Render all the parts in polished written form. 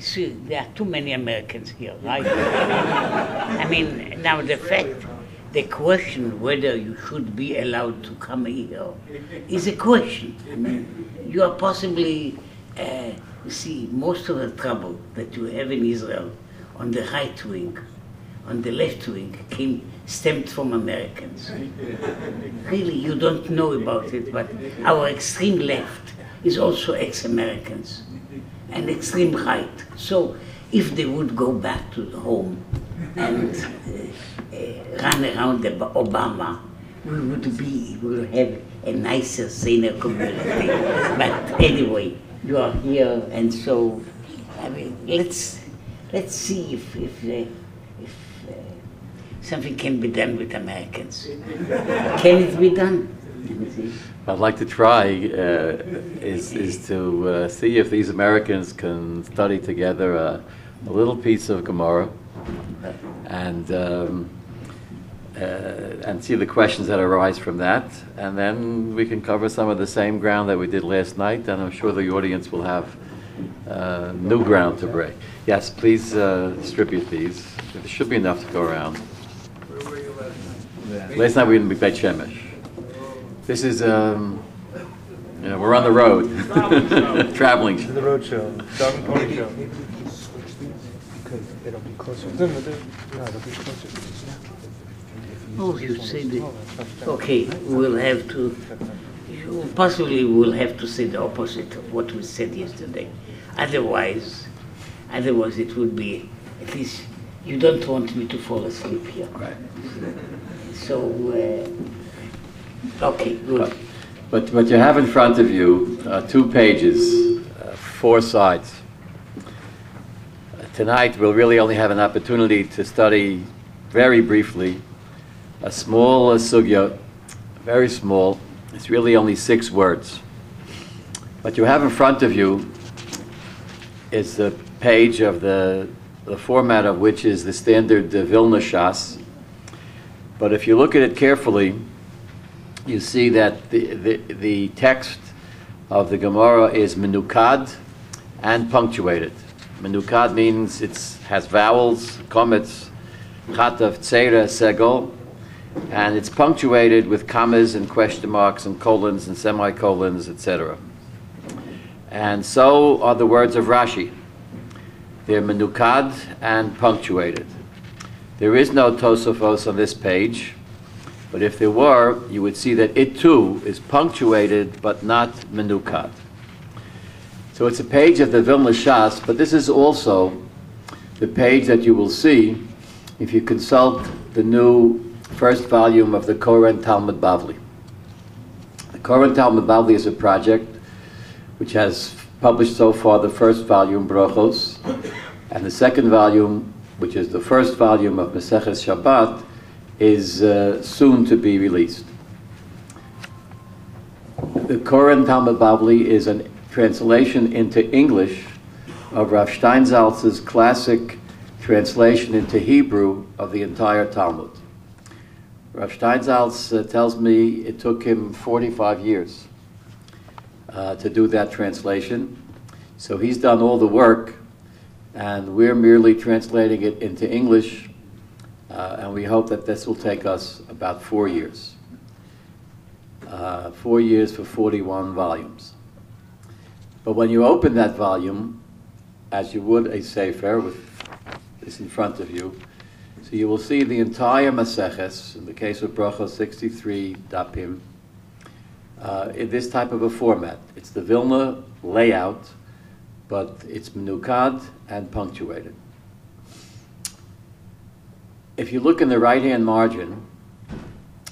see, there are too many Americans here, right? I mean, now the question whether you should be allowed to come here is a question. I mean, you are possibly, you see, most of the trouble that you have in Israel on the right wing, on the left wing, stemmed from Americans. Really, you don't know about it, but our extreme left is also ex-Americans, and extreme right. So if they would go back to the home and run around Obama, we will have a nicer, saner community. But anyway, you are here, and so I mean, let's see if something can be done with Americans. Can it be done? I'd like to try is to see if these Americans can study together a little piece of Gemara and see the questions that arise from that, and then we can cover some of the same ground that we did last night, and I'm sure the audience will have new ground to break. Yes, please distribute these. There should be enough to go around. Where were you last night? Last night we were in Beit Shemesh. This is, we're on the road, traveling. The road show, dog and pony show. Because it'll be closer. No, it'll be closer. Oh, you say that. Okay, possibly we'll have to say the opposite of what we said yesterday. Otherwise it would be, at least, you don't want me to fall asleep here. Right. So, okay, good. But what you have in front of you, 2 pages, 4 sides. Tonight we'll really only have an opportunity to study very briefly a small sugya, very small. It's really only 6 words. What you have in front of you is the page of the format of which is the standard Vilna Shas. But if you look at it carefully, you see that the text of the Gemara is menukad and punctuated. Menukad means it has vowels, komets, chatav, tzera, segol, and it's punctuated with commas and question marks and colons and semicolons, etc. And so are the words of Rashi. They're menukad and punctuated. There is no Tosafos on this page, but if there were, you would see that it too is punctuated but not menukad. So it's a page of the Vilna Shas, but this is also the page that you will see if you consult the new first volume of the Koren Talmud Bavli. The Koren Talmud Bavli is a project which has published so far the first volume, Brachos, and the second volume, which is the first volume of Maseches Shabbat, is soon to be released. The Koren Talmud Bavli is a translation into English of Rav Steinsaltz's classic translation into Hebrew of the entire Talmud. Rav Steinsaltz tells me it took him 45 years to do that translation. So he's done all the work, and we're merely translating it into English, and we hope that this will take us about 4 years. 4 years for 41 volumes. But when you open that volume, as you would a Sefer with this in front of you, so you will see the entire Maseches, in the case of Brachos 63 Dapim, in this type of a format. It's the Vilna layout, but it's menukad and punctuated. If you look in the right-hand margin,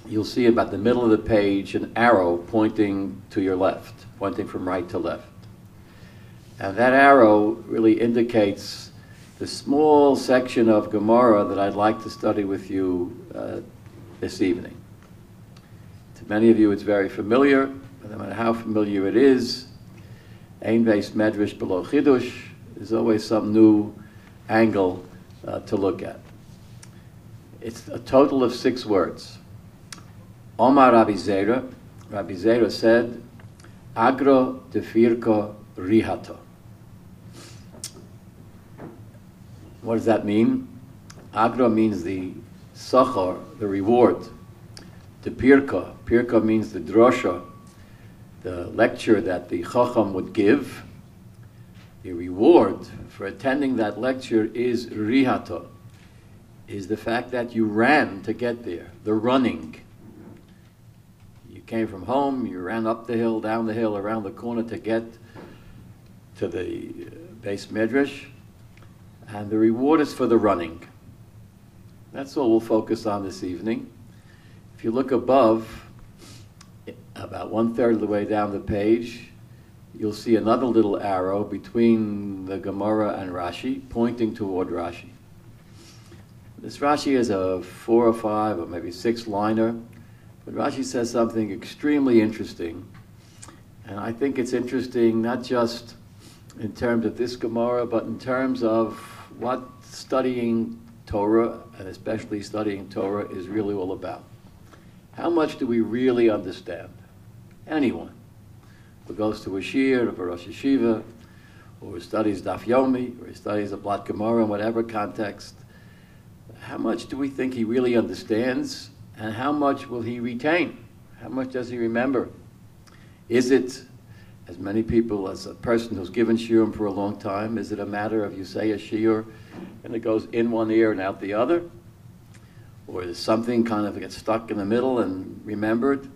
you'll see about the middle of the page an arrow pointing to your left, pointing from right to left. And that arrow really indicates the small section of Gemara that I'd like to study with you this evening. To many of you it's very familiar, but no matter how familiar it is, Ein Beis Medrash below Chidush, there's always some new angle to look at. It's a total of 6 words. Omar Rabbi Zera said, Agro defirko rihato. What does that mean? Agra means the sachar, the reward. The pirka means the drosha, the lecture that the chacham would give. The reward for attending that lecture is rihata, is the fact that you ran to get there, the running. You came from home, you ran up the hill, down the hill, around the corner to get to the base medrash, and the reward is for the running. That's all we'll focus on this evening. If you look above, about 1/3 of the way down the page, you'll see another little arrow between the Gemara and Rashi, pointing toward Rashi. This Rashi is a 4 or 5 or maybe 6 liner, but Rashi says something extremely interesting. And I think it's interesting not just in terms of this Gemara, but in terms of what studying Torah, and especially studying Torah, is really all about. How much do we really understand? Anyone who goes to a shir, or a Rosh Yeshiva, or studies Daf Yomi, or studies a Blat Gemara in whatever context, how much do we think he really understands, and how much will he retain? How much does he remember? Is it, as many people, as a person who's given shiurim for a long time, is it a matter of you say a shiur and it goes in one ear and out the other? Or is something kind of gets stuck in the middle and remembered?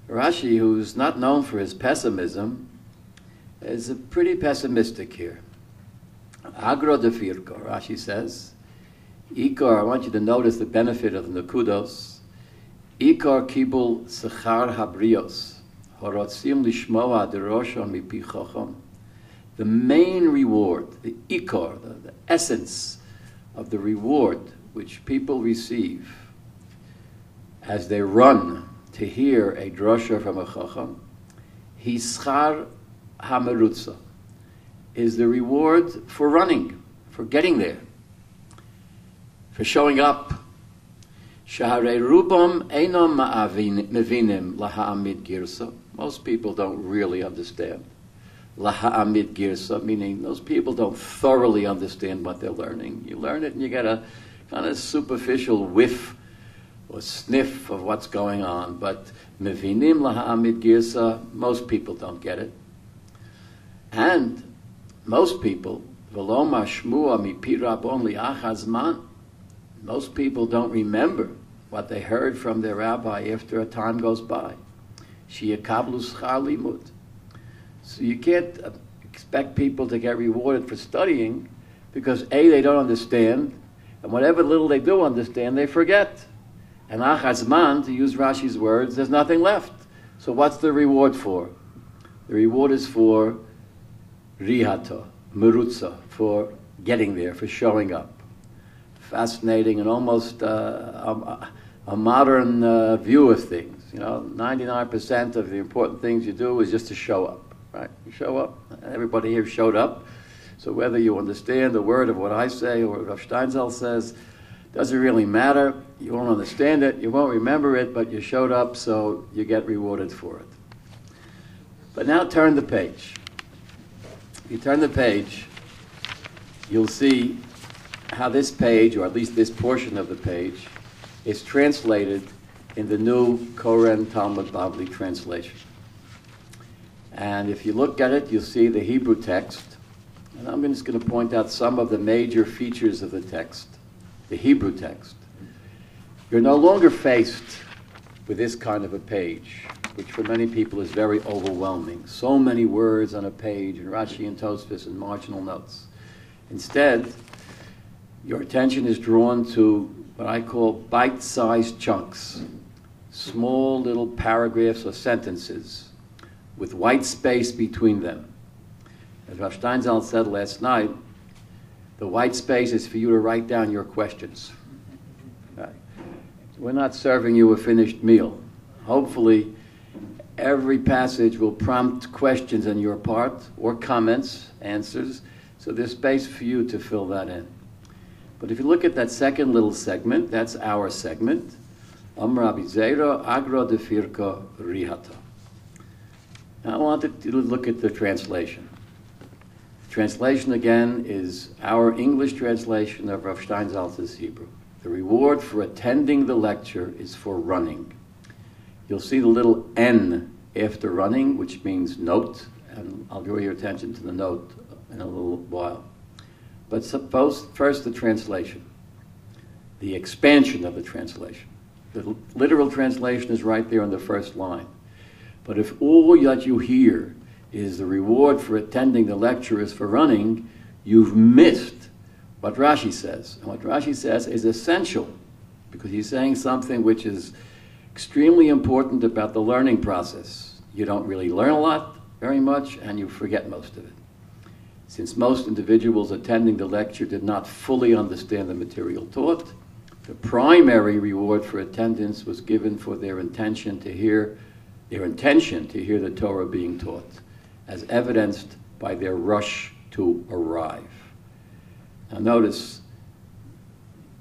Rashi, who's not known for his pessimism, is pretty pessimistic here. Agro de Firko, Rashi says, Ikar, I want you to notice the benefit of the Nekudos. Ikar kibul sechar habrios, horotzim lishmoa deroshon mipi chacham. The main reward, the ikar, the essence of the reward which people receive as they run to hear a drosha from a chacham, hischar hamerutza, is the reward for running, for getting there, for showing up. Shaharei rubam einam mevinim laha'amid girsa. Most people don't really understand laha'amid girsa, meaning those people don't thoroughly understand what they're learning. You learn it and you get a kind of superficial whiff or sniff of what's going on, but mevinim laha'amid girsa, most people don't get it. And most people, v'lo mashmua mipi rabon li'achazman, most people don't remember what they heard from their rabbi after a time goes by. Sheyakablu schar limud. So you can't expect people to get rewarded for studying because A, they don't understand, and whatever little they do understand, they forget. And achazman, to use Rashi's words, there's nothing left. So what's the reward for? The reward is for rihata, merutza, for getting there, for showing up. Fascinating and almost a modern view of things. You know, 99% of the important things you do is just to show up, right? You show up. Everybody here showed up. So whether you understand a word of what I say or what Steinsaltz says, doesn't really matter. You won't understand it, you won't remember it, but you showed up, so you get rewarded for it. But now turn the page. If you turn the page, you'll see how this page, or at least this portion of the page, is translated in the new Koren Talmud Bavli translation. And if you look at it, you'll see the Hebrew text. And I'm just going to point out some of the major features of the text, the Hebrew text. You're no longer faced with this kind of a page, which for many people is very overwhelming. So many words on a page, and Rashi and Tosfos and marginal notes. Instead, your attention is drawn to what I call bite-sized chunks, small little paragraphs or sentences with white space between them. As Rav Steinsaltz said last night, the white space is for you to write down your questions. Right. We're not serving you a finished meal. Hopefully, every passage will prompt questions on your part, or comments, answers, so there's space for you to fill that in. But if you look at that second little segment, that's our segment. Amra Bizera Agro de Firka Rihata. Now I wanted to look at the translation. Translation again is our English translation of Rav Steinsaltz's Hebrew. The reward for attending the lecture is for running. You'll see the little N after running, which means note, and I'll draw your attention to the note in a little while. But suppose first the translation, the expansion of the translation. The literal translation is right there on the first line. But if all that you hear is the reward for attending the lecture is for running, you've missed what Rashi says. And what Rashi says is essential, because he's saying something which is extremely important about the learning process. You don't really learn a lot, very much, and you forget most of it. Since most individuals attending the lecture did not fully understand the material taught, the primary reward for attendance was given for their intention to hear the Torah being taught, as evidenced by their rush to arrive. Now notice,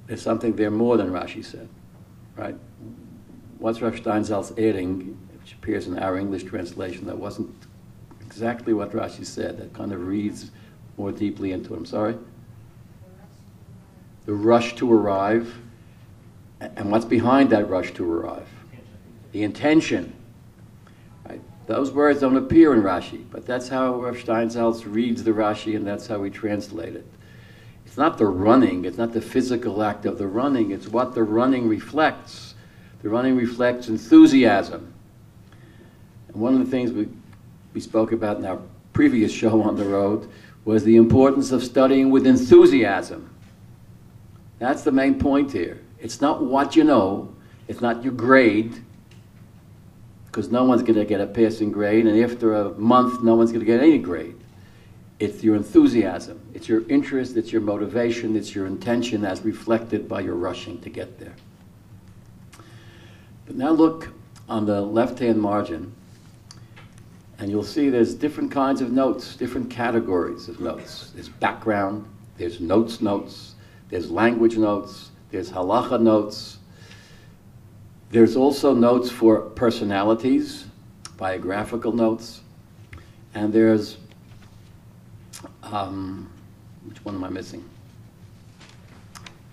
there's something there more than Rashi said, right? What's Rav Steinsaltz adding, which appears in our English translation, that wasn't exactly what Rashi said, that kind of reads more deeply into it. I'm sorry? The rush to arrive. And what's behind that rush to arrive? The intention. Right? Those words don't appear in Rashi, but that's how Rav Steinsaltz reads the Rashi, and that's how we translate it. It's not the running, it's not the physical act of the running, it's what the running reflects. The running reflects enthusiasm. And one of the things we spoke about in our previous show on the road was the importance of studying with enthusiasm. That's the main point here. It's not what you know, it's not your grade, because no one's going to get a passing grade, and after a month, no one's going to get any grade. It's your enthusiasm, it's your interest, it's your motivation, it's your intention as reflected by your rushing to get there. But now look on the left-hand margin, and you'll see there's different kinds of notes, different categories of notes. There's background, there's notes, there's language notes, there's halacha notes. There's also notes for personalities, biographical notes, and there's, which one am I missing?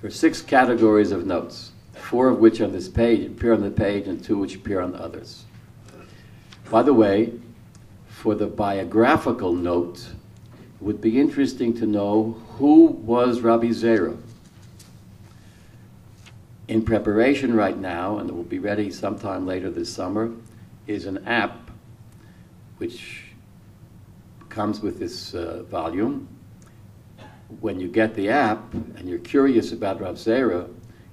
There are 6 categories of notes, 4 of which on this page appear on the page and 2 which appear on the others. By the way, for the biographical note, it would be interesting to know who was Rabbi Zera. In preparation right now, and it will be ready sometime later this summer, is an app which comes with this volume. When you get the app and you're curious about Rav Zera,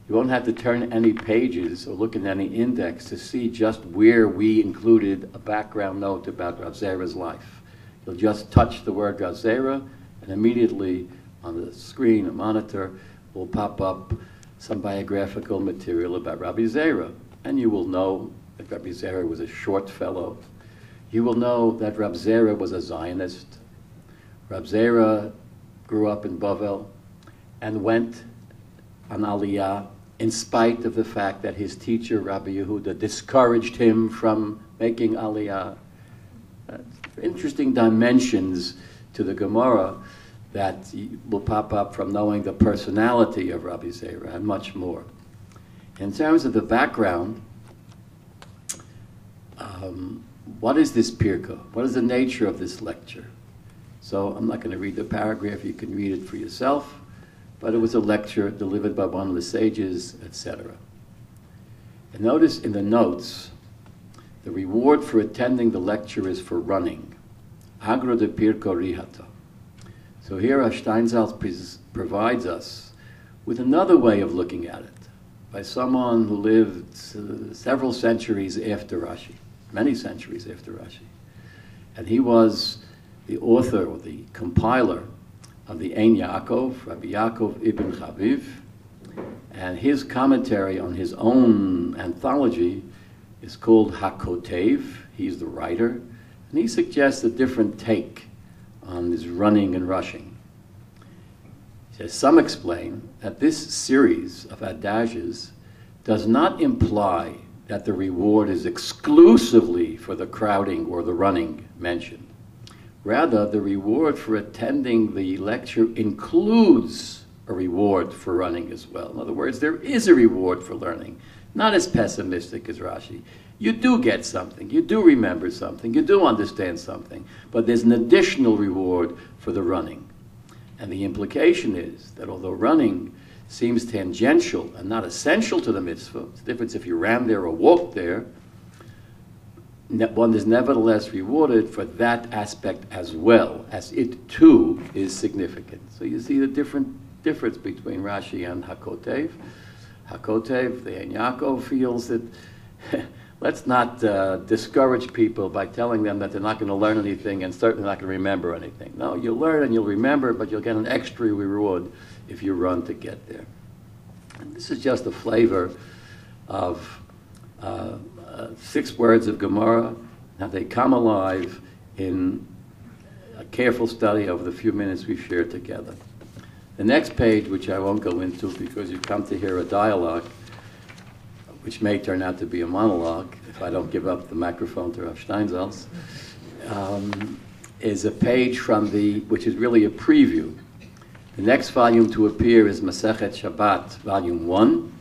you won't have to turn any pages or look in any index to see just where we included a background note about Rav Zera's life. You'll just touch the word Rav Zera, and immediately on the screen, a monitor, will pop up some biographical material about Rabbi Zera. And you will know that Rabbi Zera was a short fellow. You will know that Rabbi Zera was a Zionist. Rabbi Zera grew up in Bavel and went on Aliyah in spite of the fact that his teacher, Rabbi Yehuda, discouraged him from making Aliyah. Interesting dimensions to the Gemara that will pop up from knowing the personality of Rabbi Zera and much more. In terms of the background, what is this pirka? What is the nature of this lecture? So I'm not going to read the paragraph, you can read it for yourself, but it was a lecture delivered by one of the sages, etc. And notice in the notes, the reward for attending the lecture is for running. Agro de pirko rihata. So here Steinsaltz provides us with another way of looking at it, by someone who lived several centuries after Rashi, many centuries after Rashi. And he was the author or the compiler of the Ein Yaakov, Rabbi Yaakov ibn Chaviv, and his commentary on his own anthology is called HaKotev. He's the writer, and he suggests a different take on this running and rushing. He says, some explain that this series of adages does not imply that the reward is exclusively for the crowding or the running mentioned, Rather, the reward for attending the lecture includes a reward for running as well. In other words, there is a reward for learning. Not as pessimistic as Rashi. You do get something, you do remember something, you do understand something, but there's an additional reward for the running. And the implication is that although running seems tangential and not essential to the mitzvah, it's the difference if you ran there or walked there, one is nevertheless rewarded for that aspect as well, as it too is significant. So you see the difference between Rashi and Hakotev. Hakotev, the Ein Yaakov, feels that let's not discourage people by telling them that they're not going to learn anything and certainly not going to remember anything. No, you'll learn and you'll remember, but you'll get an extra reward if you run to get there. And this is just a flavor of 6 words of Gemara, how they come alive in a careful study over the few minutes we've shared together. The next page, which I won't go into because you've come to hear a dialogue, which may turn out to be a monologue if I don't give up the microphone to Rav Steinsaltz, is a page from which is really a preview. The next volume to appear is Masechet Shabbat, volume 1,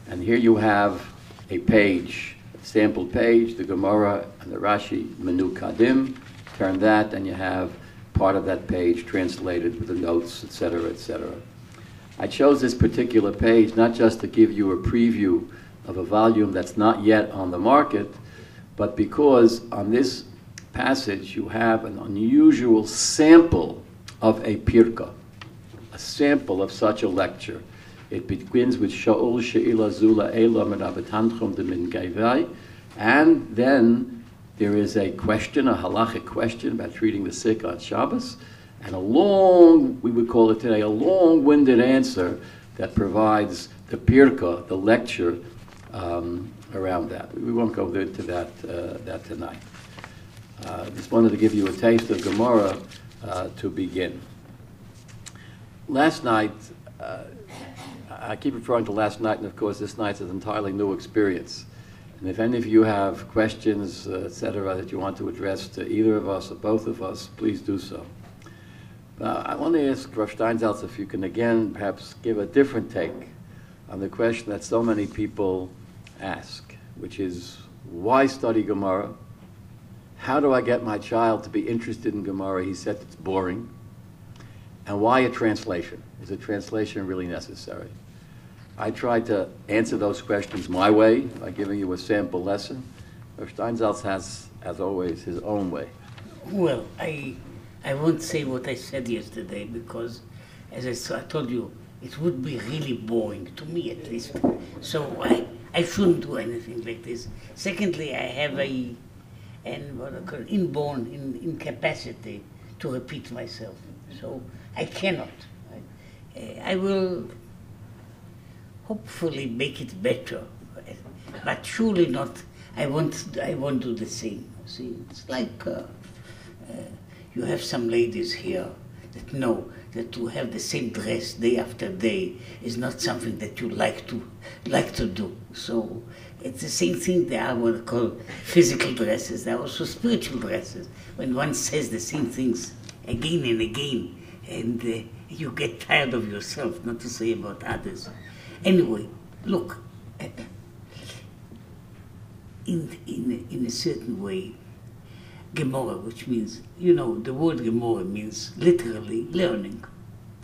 and here you have a page, a sample page, the Gemara and the Rashi, Menu Kadim. Turn that, and you have part of that page translated with the notes, etc., etc. I chose this particular page not just to give you a preview of a volume that's not yet on the market, but because on this passage you have an unusual sample of a pirka, a sample of such a lecture. It begins with Sha'ul She'ila Zula Ela Merabatanchum de Min Gaivai, and then there is a question, a halachic question about treating the sick on Shabbos, and a long, we would call it today, a long-winded answer that provides the pirka, the lecture, around that. We won't go into that tonight. Just wanted to give you a taste of Gemara to begin. Last night, I keep referring to last night, and of course this night's an entirely new experience. And if any of you have questions, etc., that you want to address to either of us or both of us, please do so. I want to ask Rav Steinsaltz if you can again perhaps give a different take on the question that so many people ask, which is, why study Gemara? How do I get my child to be interested in Gemara? He said it's boring. And why a translation? Is a translation really necessary? I tried to answer those questions my way by giving you a sample lesson. Rav Steinsaltz has, as always, his own way. Well, I won't say what I said yesterday because, as I told you, it would be really boring, to me at least. So I shouldn't do anything like this. Secondly, I have an inborn incapacity to repeat myself. So I cannot. I will hopefully make it better, but surely not. I won't do the same. See, it's like you have some ladies here that know that to have the same dress day after day is not something that you like to do. So it's the same thing. There are what I call physical dresses. There are also spiritual dresses. When one says the same things again and again, and you get tired of yourself, not to say about others. Anyway, look, in a certain way, Gemara, which means, the word Gemara means literally learning.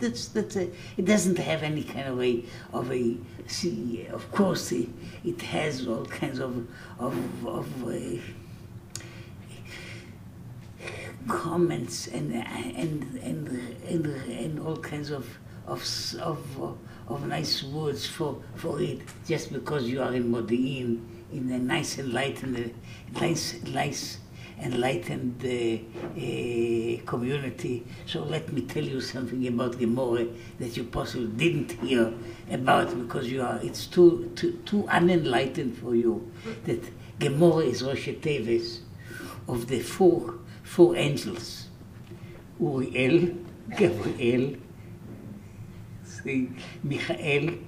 It doesn't have any kind of of course it has all kinds of comments and all kinds of nice words for it, just because you are in Modi'in, in a nice enlightened community. So let me tell you something about Gemara that you possibly didn't hear about because it's too unenlightened for you. That Gemara is Rosh Teves of the four angels: Uriel, Gabriel, Michael,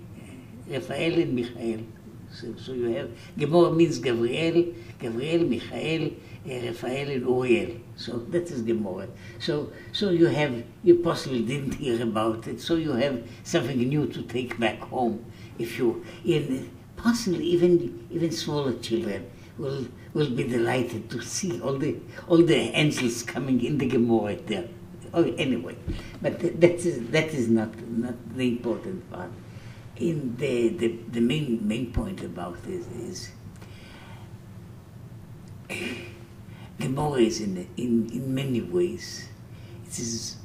Raphael and Michael. So you have, Gemora means Gabriel, Michael, Raphael, and Uriel. So that is Gemora. So you possibly didn't hear about it, so you have something new to take back home. If you, possibly even smaller children will be delighted to see all the angels coming in the Gemara there. Oh, anyway, but that is not the important part. In the main point about this is Gemara is in many ways. It is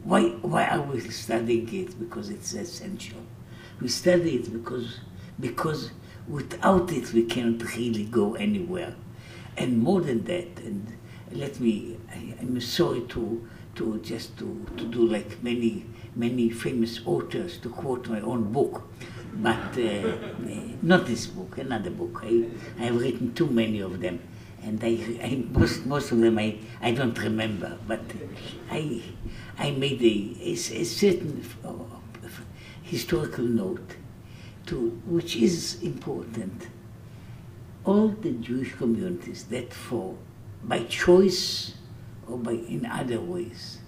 why are we studying it? Because it's essential. We study it because without it we cannot really go anywhere. And more than that, and I'm sorry to do like many famous authors to quote my own book, but not this book, another book. I have written too many of them, and most of them I don't remember. But I made a certain historical note which is important. All the Jewish communities that by choice or in other ways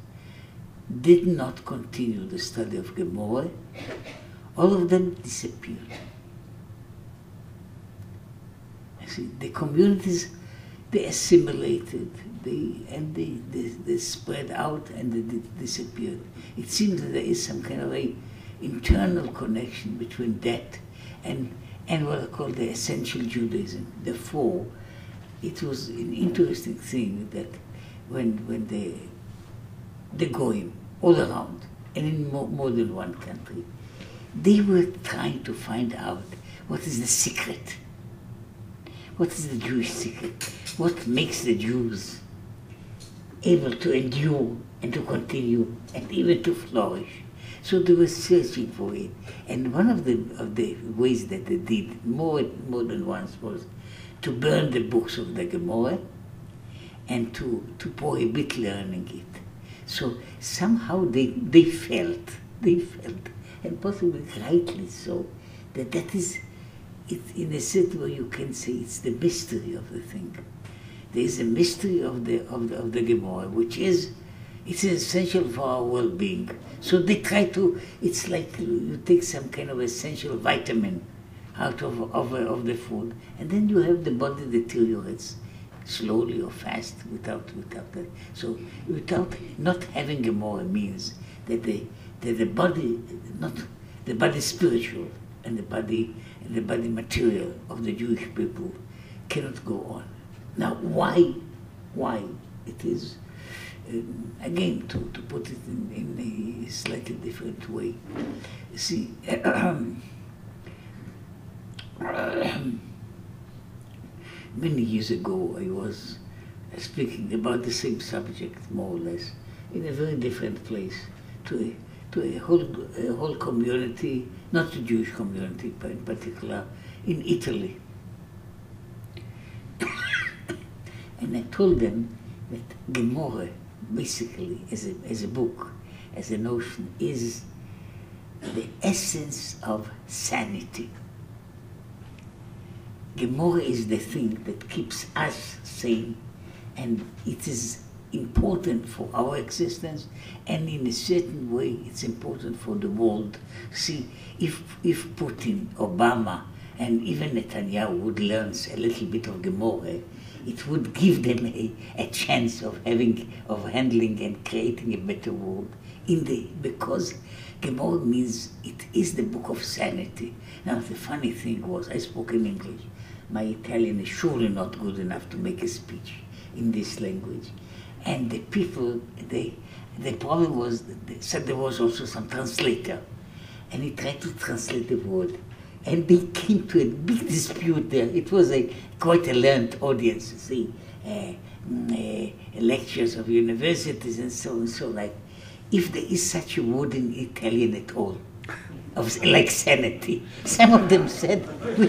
did not continue the study of Gemara, all of them disappeared. See, the communities, they assimilated, they spread out and they disappeared. It seems that there is some kind of a internal connection between that and what I call the essential Judaism. Therefore, it was an interesting thing that when the Goyim all around and in more than one country, they were trying to find out what is the secret. What is the Jewish secret? What makes the Jews able to endure and to continue and even to flourish? So they were searching for it. And one of the ways that they did more than once was to burn the books of the Gemara and to prohibit learning it. So somehow they felt, and possibly rightly so, that is, in a certain way you can say it's the mystery of the thing. There is a mystery of the Gemara, which is, it's essential for our well-being. So they try to, it's like you take some kind of essential vitamin out of the food, and then you have the body deteriorates slowly or fast without that. So without not having Gemara means that the body, not the body spiritual and the body material of the Jewish people cannot go on. Now why it is, again, to put it in a slightly different way. See, many years ago I was speaking about the same subject, more or less, in a very different place, to a whole community, not the Jewish community, but in particular in Italy. And I told them that Gemara, basically, as a book, as a notion, is the essence of sanity. Gemara is the thing that keeps us sane, and it is important for our existence, and in a certain way it's important for the world. See, if Putin, Obama, and even Netanyahu would learn a little bit of Gemara, it would give them a chance of handling and creating a better world. Because Gemara means it is the book of sanity. Now the funny thing was, I spoke in English. My Italian is surely not good enough to make a speech in this language. And the people, the problem was, they said there was also some translator. And he tried to translate the word. And they came to a big dispute there. It was quite a learned audience, you see, lectures of universities and so on. So like, if there is such a word in Italian at all, like sanity, some of them said, we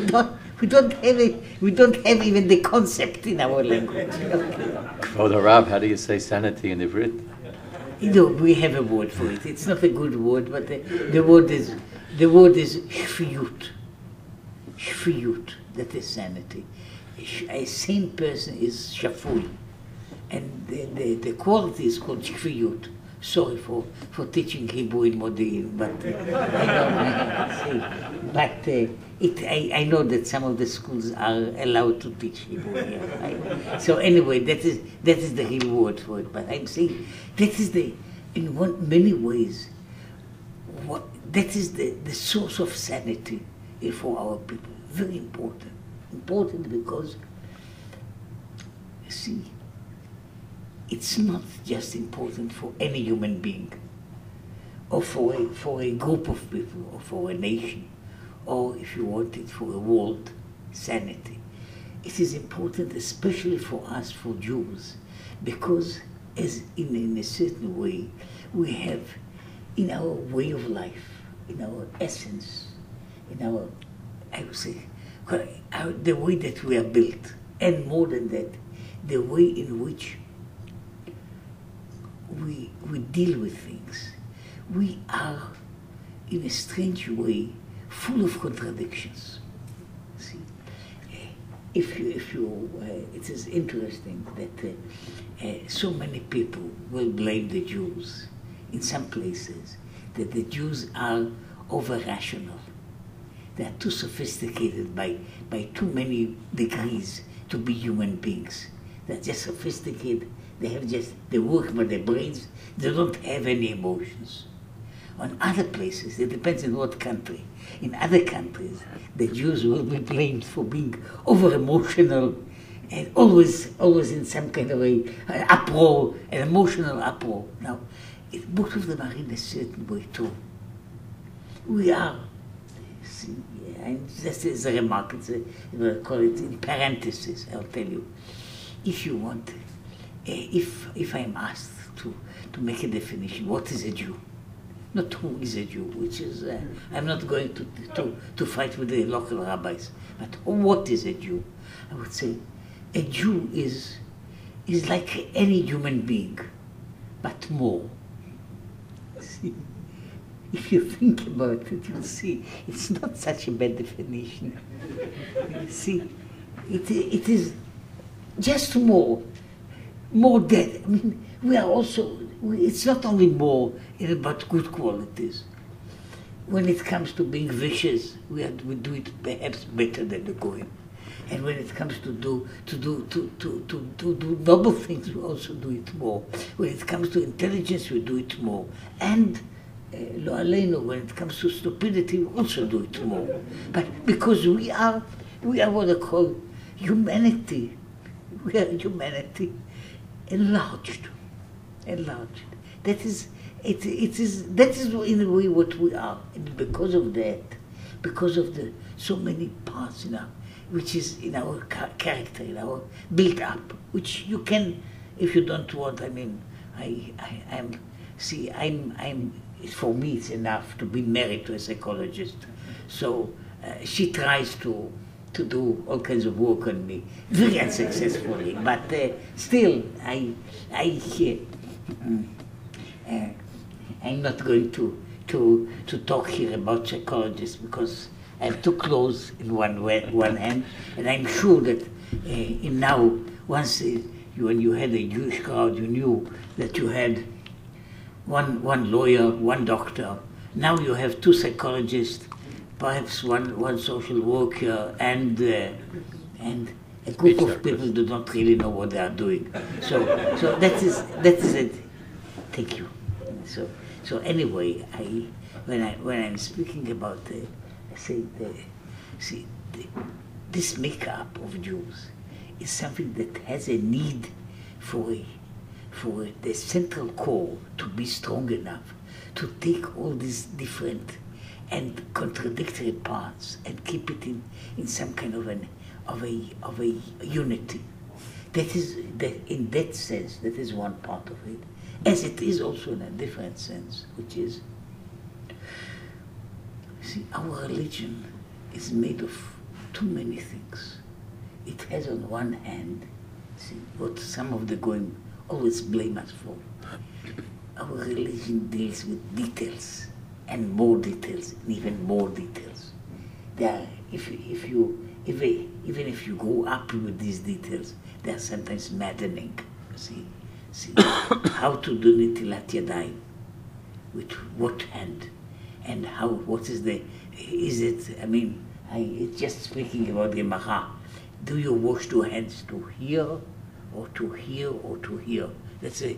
don't have even the concept in our language. Kvod Harav, how do you say sanity in Ivrit? You know, we have a word for it. It's not a good word, but the word is shfiyut. shfiyut, that is sanity. A sane person is shafui, and the quality is called shfiyut. Sorry for teaching Hebrew in Modi'in, but I know that some of the schools are allowed to teach Hebrew here. So anyway, that is the real word for it. But I'm saying that is in many ways, that is the source of sanity for our people. Very important. Important because, see, it's not just important for any human being, or for a group of people, or for a nation, or if you want it, for a world sanity. It is important especially for us, for Jews, because as in a certain way, we have in our way of life, in our essence, in our, I would say, the way that we are built, and more than that, the way in which we deal with things. We are, in a strange way, full of contradictions. See, if you, it is interesting that so many people will blame the Jews in some places, that the Jews are over-rational. They are too sophisticated by too many degrees to be human beings. They're just sophisticated. They work by their brains. They don't have any emotions. On other places, it depends on what country. In other countries, the Jews will be blamed for being over-emotional and always in some kind of an uproar, an emotional uproar. Now, both of them are in a certain way too. We are. See, and this is a remark. We'll call it in parentheses. I'll tell you, if you want. If I'm asked to make a definition, what is a Jew? Not who is a Jew, which is, I'm not going to fight with the local rabbis, but what is a Jew? I would say a Jew is like any human being, but more. See, if you think about it, you'll see it's not such a bad definition. See, it is just more dead. I mean, we are also, it's not only more about good qualities. When it comes to being vicious, we do it perhaps better than the Goyim. And when it comes to do noble things, we also do it more. When it comes to intelligence, we do it more. And lo aleinu, when it comes to stupidity, we also do it more. But because we are what I call humanity. We are humanity enlarged. That is in a way what we are. And because of that, because of the so many parts in our, which is in our character, in our built up, which you can, if you don't want, I mean, I'm for me it's enough to be married to a psychologist. So she tries to do all kinds of work on me, very unsuccessfully, but still I'm not going to talk here about psychologists because I'm too close in one hand, and I'm sure that now, once when you had a Jewish crowd, you knew that you had one lawyer, one doctor. Now you have two psychologists, perhaps one social worker, and a group of people who do not really know what they are doing. So that is it. Thank you. So anyway, when I'm speaking about I say this makeup of Jews is something that has a need for the central core to be strong enough to take all these different and contradictory parts and keep it in some kind of a unity. That is in that sense, that is one part of it, as it is also in a different sense, which is, see, our religion is made of too many things. It has on one hand, see, what some of the Goyim always blame us for. Our religion deals with details, and more details, and even more details. There are even if you go up with these details, they are sometimes maddening. See, how to do Nitilat Yadayim, with what hand, and how, what is the, is it, I mean, it's just speaking about Gemara. Do you wash your hands to here, or to here, or to here? That's a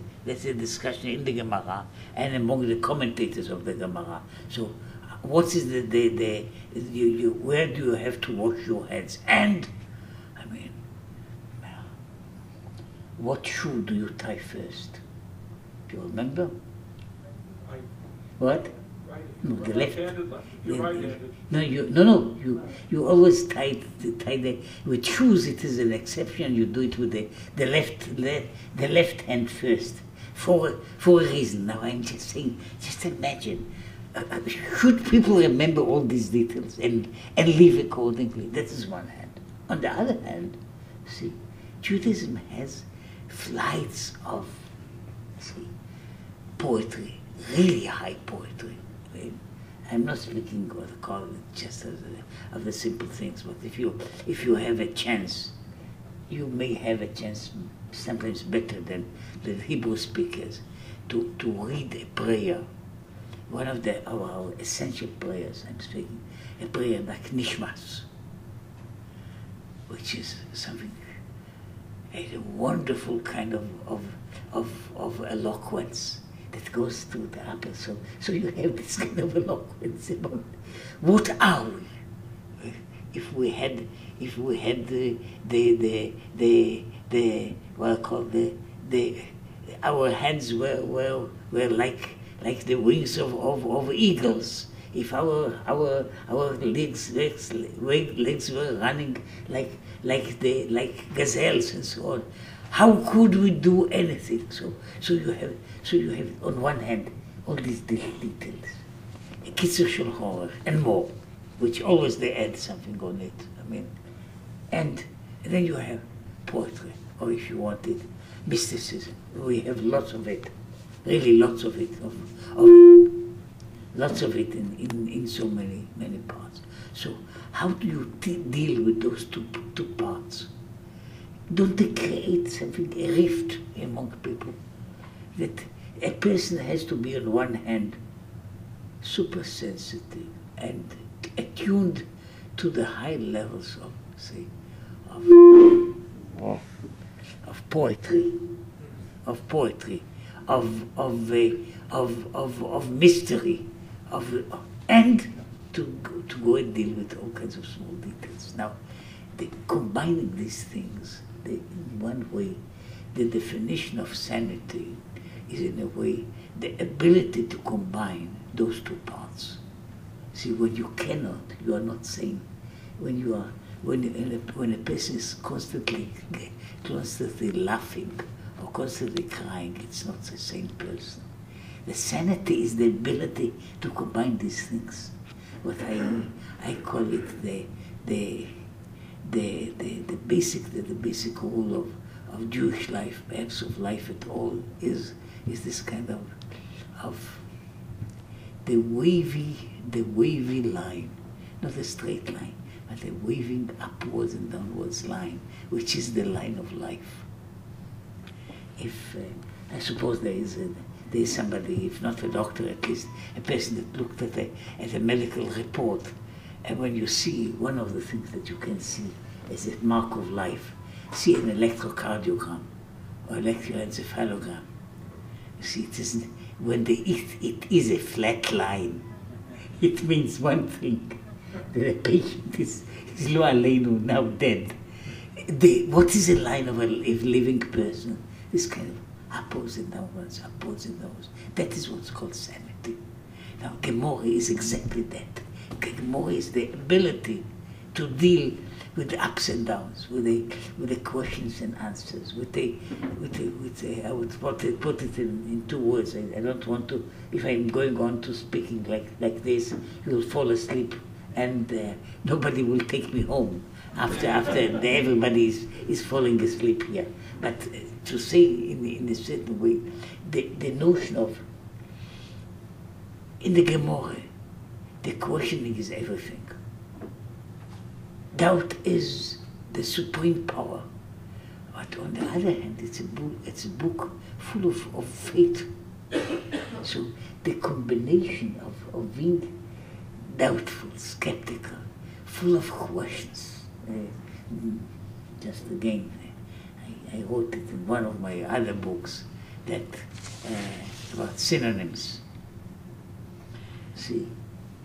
discussion in the Gemara and among the commentators of the Gemara. So, what is where do you have to wash your hands? And, I mean, what shoe do you tie first? Do you remember? What? No, the left. No, you always tie with shoes. It is an exception. You do it with the left hand first, for a reason. Now I'm just saying. Just imagine. Should people remember all these details and live accordingly? That is one hand. On the other hand, see, Judaism has flights of poetry, really high poetry. I'm not speaking what I call it just of the simple things, but if you have a chance, you may have a chance, sometimes better than the Hebrew speakers, to read a prayer. One of our essential prayers, I'm speaking, a prayer like Nishmas, which is something, a wonderful kind of eloquence that goes through the upper soul. So you have this kind of eloquence about what are we? If we had the what I call our hands were like the wings of eagles. If our legs were running like gazelles and so on, how could we do anything? So you have on one hand all these details, a kitzur shel horror and more, which always they add something on it. I mean, and then you have poetry, or if you want it, mysticism. We have lots of it, really lots of it, lots of it in so many parts. So how do you deal with those two parts? Don't they create something, a rift among people? That a person has to be on one hand super sensitive and attuned to the high levels of, say, of poetry, of mystery, and to go and deal with all kinds of small details. Now, combining these things, in one way, the definition of sanity is in a way the ability to combine those two parts. See, when you cannot, you are not sane. When a person is constantly laughing or constantly crying, it's not the same person. The sanity is the ability to combine these things. What I call it the basic rule of Jewish life, perhaps of life at all, is this kind of the wavy line, not a straight line, but a waving upwards and downwards line, which is the line of life. If I suppose there is somebody, if not a doctor, at least a person that looked at a medical report, and when you see one of the things that you can see as a mark of life, see an electrocardiogram or electroencephalogram. You see, it isn't, when it is a flat line, it means one thing, that the patient is lo aleinu, now dead. What is a line of a living person? This kind of upwards and downwards, upwards and downwards. That is what's called sanity. Now, Gemara is exactly that. Gemara is the ability to deal with the ups and downs, with the questions and answers, I would put it in 2 words. I don't want to, if I'm going on to speaking like this, you'll fall asleep and nobody will take me home after everybody is falling asleep here. But to say in a certain way, the notion of, in the Gemara, the questioning is everything. doubt is the supreme power. But on the other hand, it's a book full of faith. So the combination of being doubtful, skeptical, full of questions. Just again, I wrote it in one of my other books that about synonyms. See,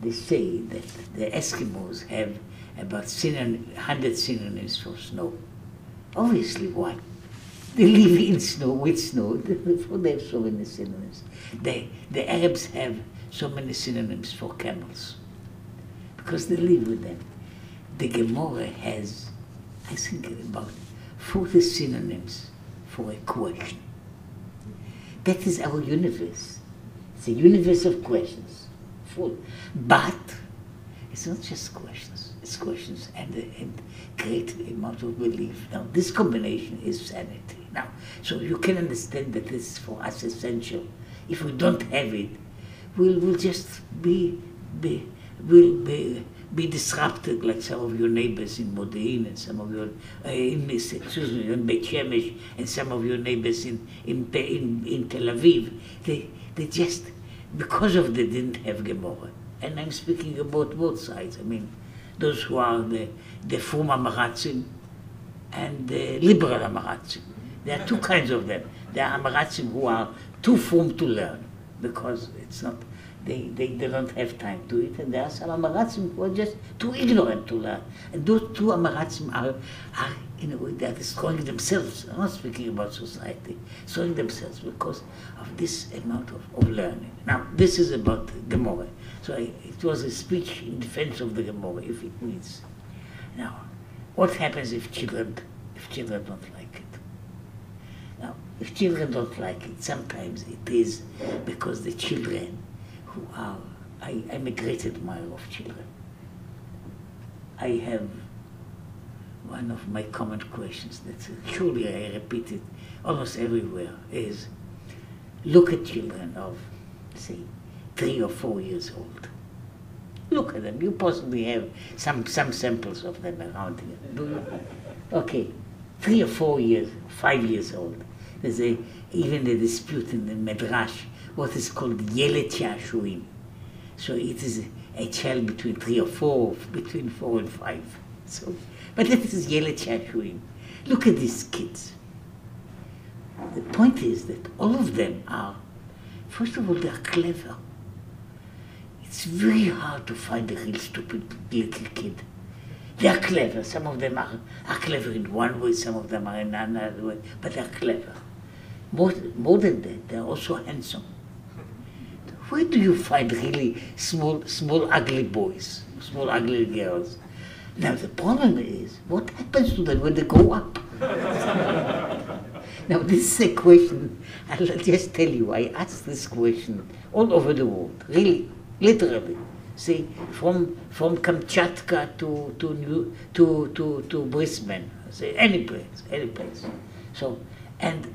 they say that the Eskimos have about 100 synonyms for snow. Obviously, why? They live in snow, with snow, therefore they have so many synonyms. The Arabs have so many synonyms for camels, because they live with them. The Gemara has, I think, about 40 synonyms for a question. That is our universe. It's a universe of questions, full. But it's not just questions. It's questions and great amount of belief. Now, this combination is sanity. Now, so you can understand that this is for us essential. If we don't have it, we'll just be disrupted, like some of your neighbors in Modi'in and some of your in Beit Shemesh and some of your neighbors in Tel Aviv. They just, because of they didn't have Gemara. And I'm speaking about both sides. I mean, those who are the Frum Amaratzim and the liberal Amaratzim. There are two kinds of them. There are Amaratzim who are too frum to learn because it's not, they don't have time to it, and there are some Amaratzim who are just too ignorant to learn. And those two Amaratzim are in a way, they are destroying themselves. I'm not speaking about society, destroying themselves because of this amount of learning. Now, this is about Gemara. So it was a speech in defense of the Gemara, if it needs. Now, what happens if children don't like it? Now, if children don't like it, sometimes it is because the children who are, I'm a great admirer of children. I have one of my common questions that surely I repeat it almost everywhere is, look at children of, say, 3 or 4 years old. Look at them. You possibly have some samples of them around here, do you? Okay, 3 or 4 years, 5 years old. There's even a dispute in the Midrash, what is called Yeled Sha'ashuim. So it is a child between 3 or 4, between 4 and 5. So, but that is Yeled Sha'ashuim. Look at these kids. The point is that all of them are, first of all, they are clever. It's very hard to find a real stupid little kid. They are clever. Some of them are clever in one way, some of them are in another way, but they are clever. More than that, they are also handsome. Where do you find really small ugly boys, small ugly girls? Now the problem is, what happens to them when they grow up? Now this is a question, I'll just tell you, I asked this question all over the world, really, literally. See, from Kamchatka to Brisbane, say any place. So, and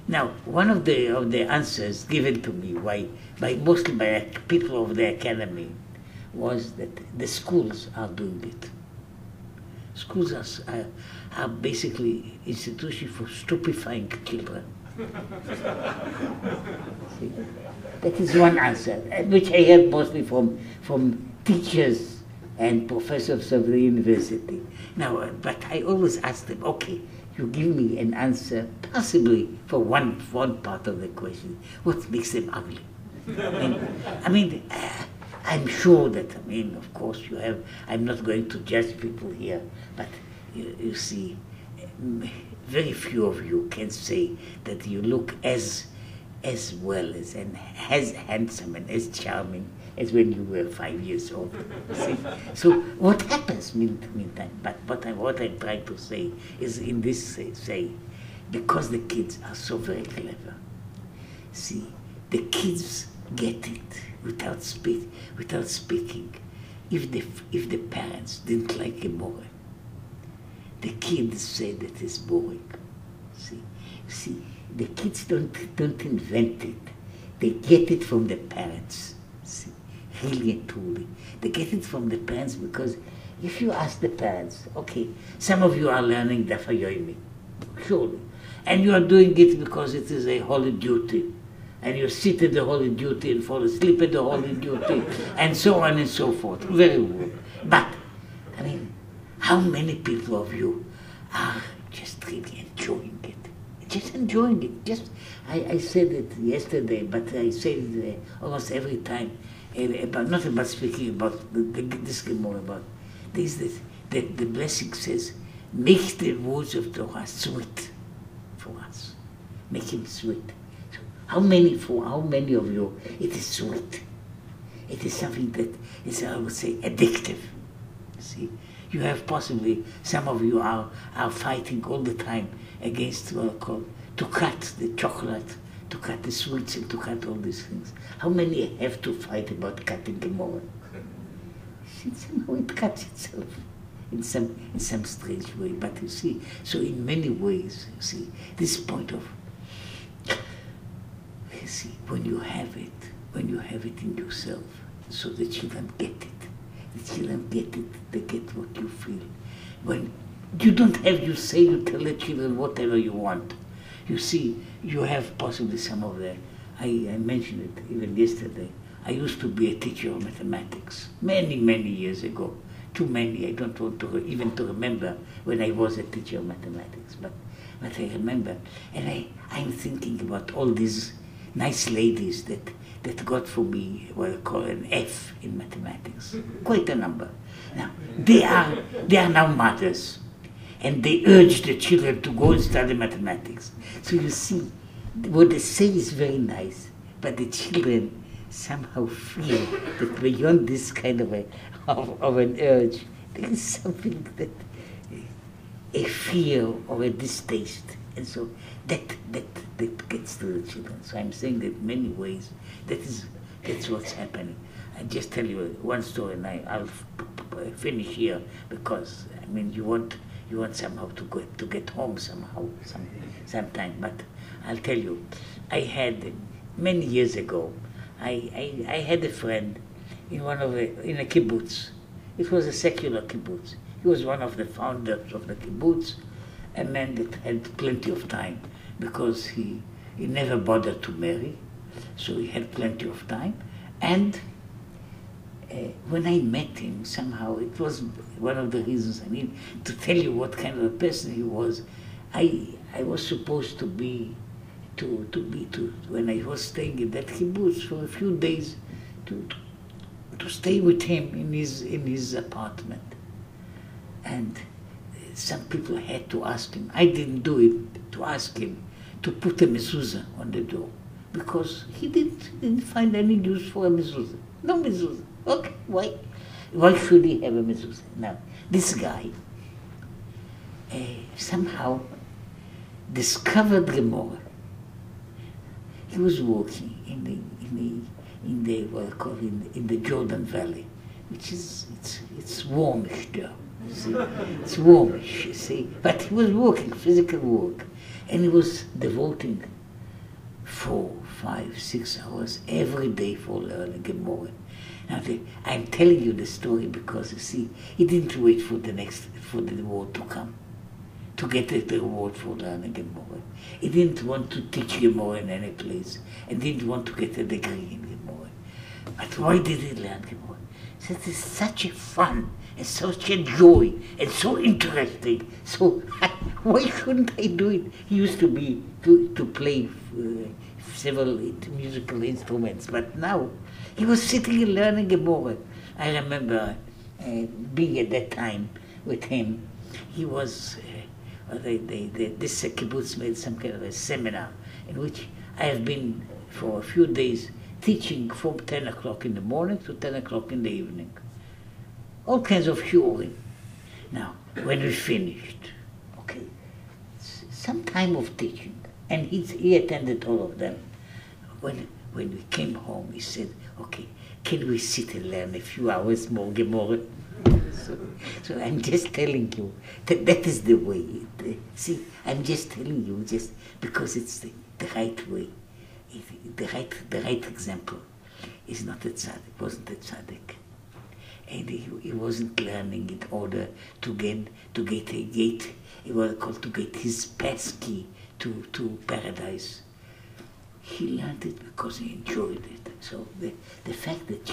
now one of the answers given to me mostly by people of the academy was that the schools are doing it. Schools are basically institutions for stupefying children. See? That is one answer, which I heard mostly from teachers and professors of the university. Now, but I always ask them, okay, you give me an answer, possibly for one part of the question. What makes them ugly? I'm sure that, of course you have, I'm not going to judge people here, but you see, very few of you can say that you look as well as and as handsome and as charming as when you were 5 years old. See? So what happens meantime? But what I'm trying to say is in this say, because the kids are so very clever. See, the kids get it without speaking. If the parents didn't like a boy, the kids say that it's boring. See, the kids don't invent it. They get it from the parents. See, really and truly. They get it from the parents because if you ask the parents, okay, some of you are learning Daf HaYomi, surely, and you are doing it because it is a holy duty, and you sit at the holy duty and fall asleep at the holy duty, and so on and so forth. Very well. But, I mean, how many people of you are just really enjoying it? Just enjoying it. Just, I said it yesterday, but I say it almost every time, about, not about speaking about this Gemara, about this, that the blessing says, make the words of Torah sweet for us. Make him sweet. So how many of you it is sweet? It is something that is, I would say, addictive. See, you have possibly, some of you are fighting all the time against what I call, to cut the chocolate, to cut the sweets, and to cut all these things. How many have to fight about cutting Gemara? Somehow it cuts itself in some strange way. But you see, so in many ways, you see, this point of, you see, when you have it in yourself, so the children get it. The children get it, they get what you feel. When you don't have, you say, you tell the children whatever you want. You see, you have possibly some of the, I mentioned it even yesterday, I used to be a teacher of mathematics many years ago. Too many, I don't want to even to remember when I was a teacher of mathematics, but I remember. And I'm thinking about all these nice ladies that got for me what I call an F in mathematics. Quite a number. Now, they are now mothers, and they urge the children to go and study mathematics. So you see, what they say is very nice, but the children somehow feel that beyond this kind of an urge, there is something that, a fear or a distaste. And so that gets to the children. So I'm saying that in many ways, that's what's happening. I just tell you one story, and I'll finish here, because I mean you want somehow to get home sometime. But I'll tell you, I had many years ago, I had a friend in a kibbutz. It was a secular kibbutz. He was one of the founders of the kibbutz, a man that had plenty of time, because he never bothered to marry, so he had plenty of time. And when I met him, somehow, it was one of the reasons, I mean, to tell you what kind of a person he was, I was supposed to be, when I was staying in that kibbutz for a few days, to stay with him in his apartment. And some people had to ask him, I didn't do it, to ask him to put a mezuzah on the door, because he didn't find any use for a mezuzah. No mezuzah. Okay, why should he have a mezuzah? Now, this guy somehow discovered Gemara. He was walking in the Jordan Valley, which is it's warmish there. See? It's warmish, you see. But he was walking, physical work, and he was devoting 4, 5, 6 hours every day for learning Gemara. Now, I'm telling you the story because, you see, he didn't wait for the reward to come, to get the reward for learning Gemara. He didn't want to teach Gemara in any place, and didn't want to get a degree in Gemara. But why did he learn Gemara? He said, it's such a fun, and such a joy, and so interesting. So why shouldn't I do it? He used to play several musical instruments, but now he was sitting and learning Gemara. I remember being at that time with him. He was, this kibbutz made some kind of a seminar in which I have been for a few days teaching from 10 o'clock in the morning to 10 o'clock in the evening. All kinds of shiurim. Now, when we finished, okay, some time of teaching, and he attended all of them. When we came home, he said, okay, can we sit and learn a few hours more Gemara? So I'm just telling you that is the way. See, I'm just telling you just because it's the right way. The right example is not a tzaddik, wasn't a tzaddik. and he wasn't learning in order to get a gate. It was called to get his passkey to paradise. He learned it because he enjoyed it. So the fact that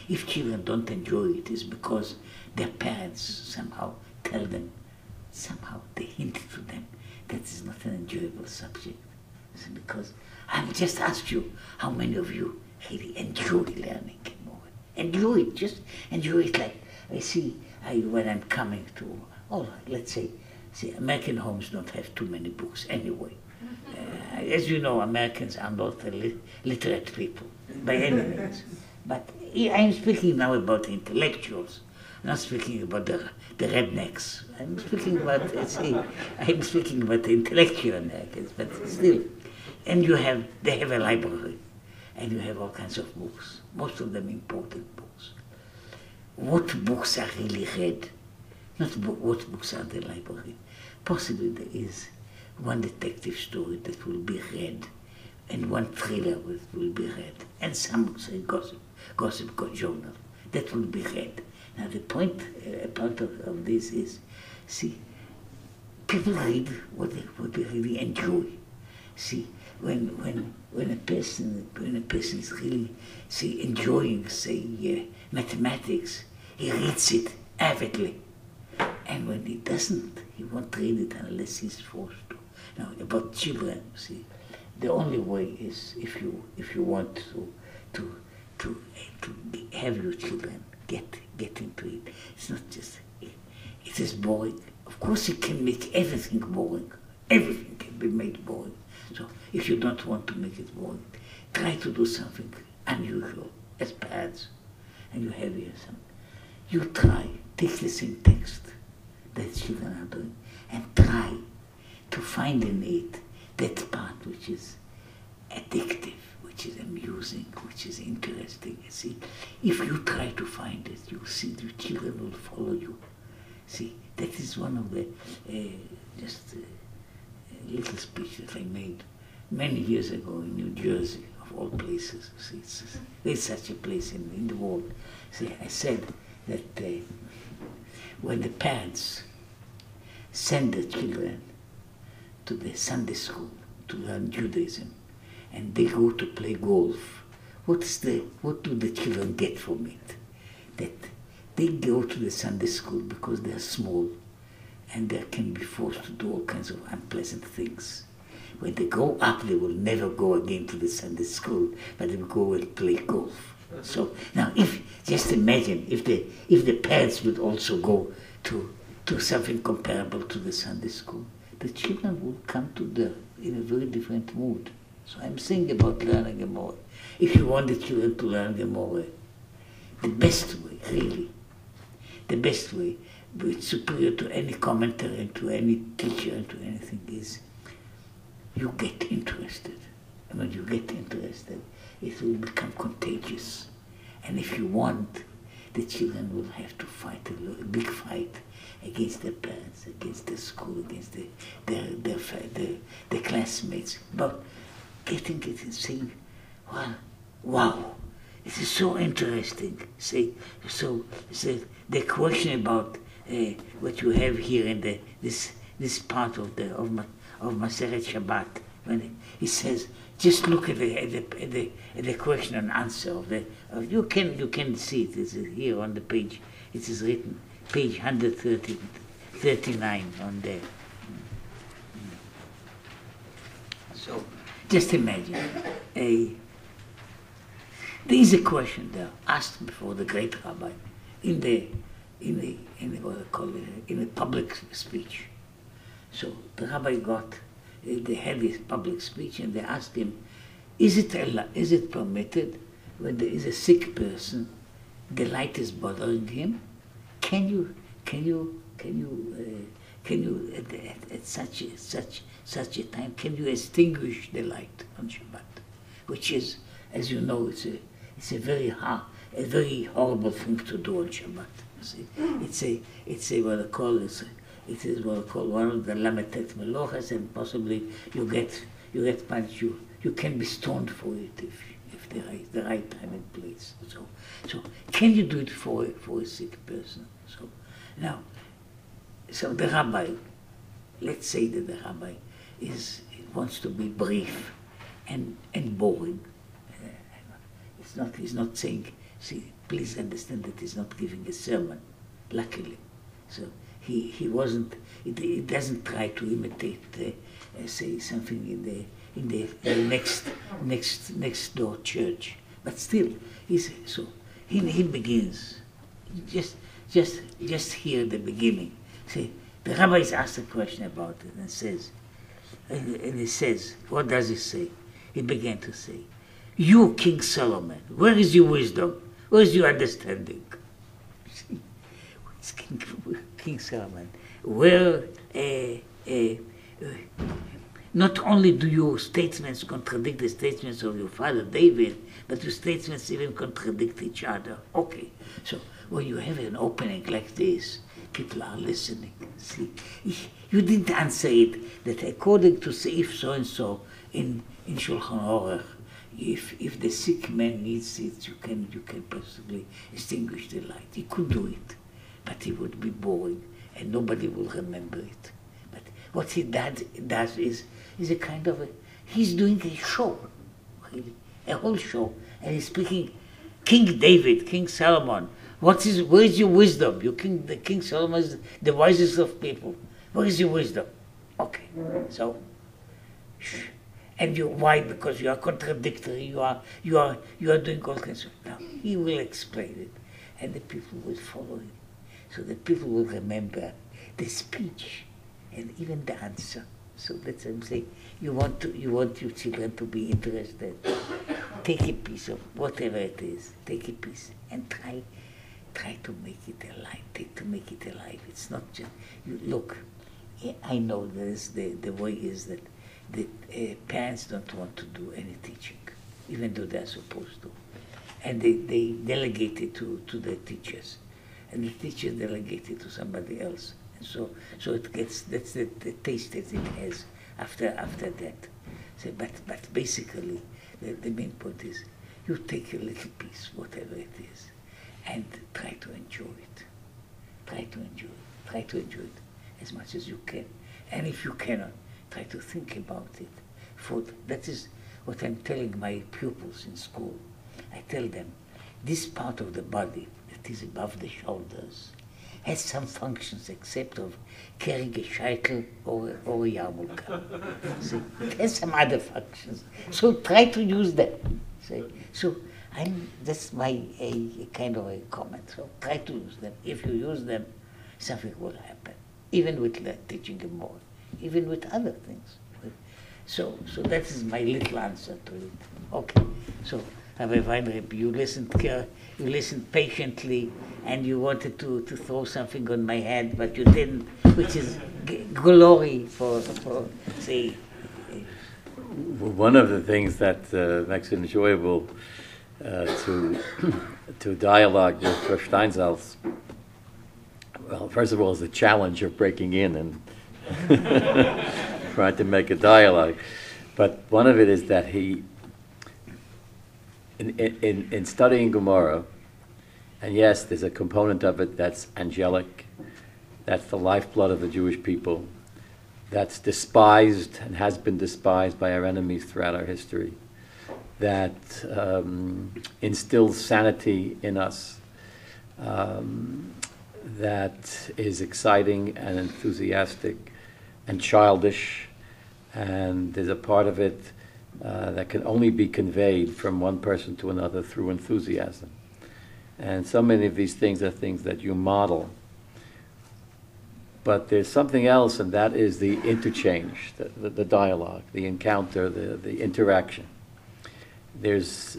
if children don't enjoy it, is because their parents somehow tell them, somehow they hint to them that it's not an enjoyable subject. It's because I just asked you, how many of you really enjoy learning more? Enjoy it, just enjoy it. Like I see, when I'm coming to, let's say, American homes don't have too many books anyway. As you know, Americans are not literate people by any means. But I'm speaking now about intellectuals. I'm not speaking about the rednecks. I'm speaking about the intellectual Americans. But still, and they have a library, and you have all kinds of books. Most of them important books. What books are really read? Not what books are in the library. Possibly there is one detective story that will be read, and one thriller that will be read, and some say gossip journal that will be read. Now the point of this is, see, people read what they really enjoy. See, when a person is really, say, enjoying, say, mathematics, he reads it avidly. And when he doesn't, he won't read it unless he's forced to. Now, about children, see, the only way is if you want to have your children get into it. It's not just it is boring. Of course, it can make everything boring. Everything can be made boring. So, if you don't want to make it boring, try to do something unusual as parents, and you have here some. You take the same text that children are doing, and try to find in it that part which is addictive, which is amusing, which is interesting. You see, if you try to find it, you see the children will follow you. See, that is one of the little speech that I made many years ago in New Jersey, of all places. See, there's such a place in the world. See, I said that when the parents send the children to the Sunday school to learn Judaism, and they go to play golf, what do the children get from it? That they go to the Sunday school because they're small, and they can be forced to do all kinds of unpleasant things. When they grow up, they will never go again to the Sunday school, but they will go and play golf. So now, just imagine if the parents would also go to something comparable to the Sunday school, the children will come in a very different mood. So I'm saying about learning Gemara. If you want the children to learn Gemara, the best way, really, the best way, which superior to any commentary and to any teacher and to anything, is you get interested. And when you get interested, it will become contagious. And if you want, the children will have to fight a big fight against their parents, against the school, against their classmates, but getting it and saying, wow, it is so interesting. So the question about what you have here in this part of Maseret Shabbat, when he says, just look at the question and answer you can see it. It's here on the page. It is written, page 139 on there. So just imagine there is a question there asked before the great rabbi in a public speech. So the rabbi they had this public speech, and they asked him, is it permitted when there is a sick person, the light is bothering him? Can you at such a time, can you extinguish the light on Shabbat? Which is, as you know, it's a very horrible thing to do on Shabbat. It's what I call one of the Lametet Melochas, and possibly you get punished. You can be stoned for it if the right time and place. That's so. Can you do it for a sick person? So now, so the rabbi, let's say that the rabbi wants to be brief and boring. He's not saying. See, please understand that he's not giving a sermon. Luckily, so he wasn't. He doesn't try to imitate, say something in the next door church. But still, he begins. Just hear the beginning. See, the rabbi is asked a question about it and he says, what does he say? He began to say, "You, King Solomon, where is your wisdom? Where is your understanding?" It's King Solomon. Where not only do your statements contradict the statements of your father David, but your statements even contradict each other. Okay, so when you have an opening like this, people are listening. See, you didn't answer it that according to Seif so and so in Shulchan Aruch, if the sick man needs it, you can possibly extinguish the light. He could do it, but it would be boring and nobody will remember it. But what he does is a kind of he's doing a show, really, a whole show, and he's speaking. King David, King Solomon, where is your wisdom? The King Solomon is the wisest of people. Where is your wisdom? Okay, so, and why? Because you are contradictory. You are doing all kinds of. Now he will explain it, and the people will follow him. So the people will remember the speech and even the answer. So that's what I'm saying. You want your children to be interested. Take a piece of whatever it is. Take a piece and try to make it alive. It's not just look. I know the way is that parents don't want to do any teaching, even though they're supposed to, and they delegate it to the teachers, and the teachers delegate it to somebody else. So it gets, that's the taste that it has after that. So, but basically, the main point is you take a little piece, whatever it is, and try to enjoy it. Try to enjoy it as much as you can. And if you cannot, try to think about it. That is what I'm telling my pupils in school. I tell them, this part of the body that is above the shoulders has some functions except of carrying a shaitel or a yarmulke. See, it has some other functions. So try to use them. See? So that's my kind of a comment. So try to use them. If you use them, something will happen. Even with teaching more, even with other things. So that is my little answer to it. Okay. So Rabbi Weinreb, you listened patiently, and you wanted to throw something on my head, but you didn't, which is glory for say. One of the things that makes it enjoyable to dialogue with Steinsaltz, well, first of all, is the challenge of breaking in and trying to make a dialogue. But one of it is that he, in studying Gemara, and yes, there's a component of it that's angelic, that's the lifeblood of the Jewish people, that's despised and has been despised by our enemies throughout our history, that instills sanity in us, that is exciting and enthusiastic and childish, and there's a part of it that can only be conveyed from one person to another through enthusiasm. And so many of these things are things that you model. But there's something else, and that is the interchange, the dialogue, the encounter, the interaction. There's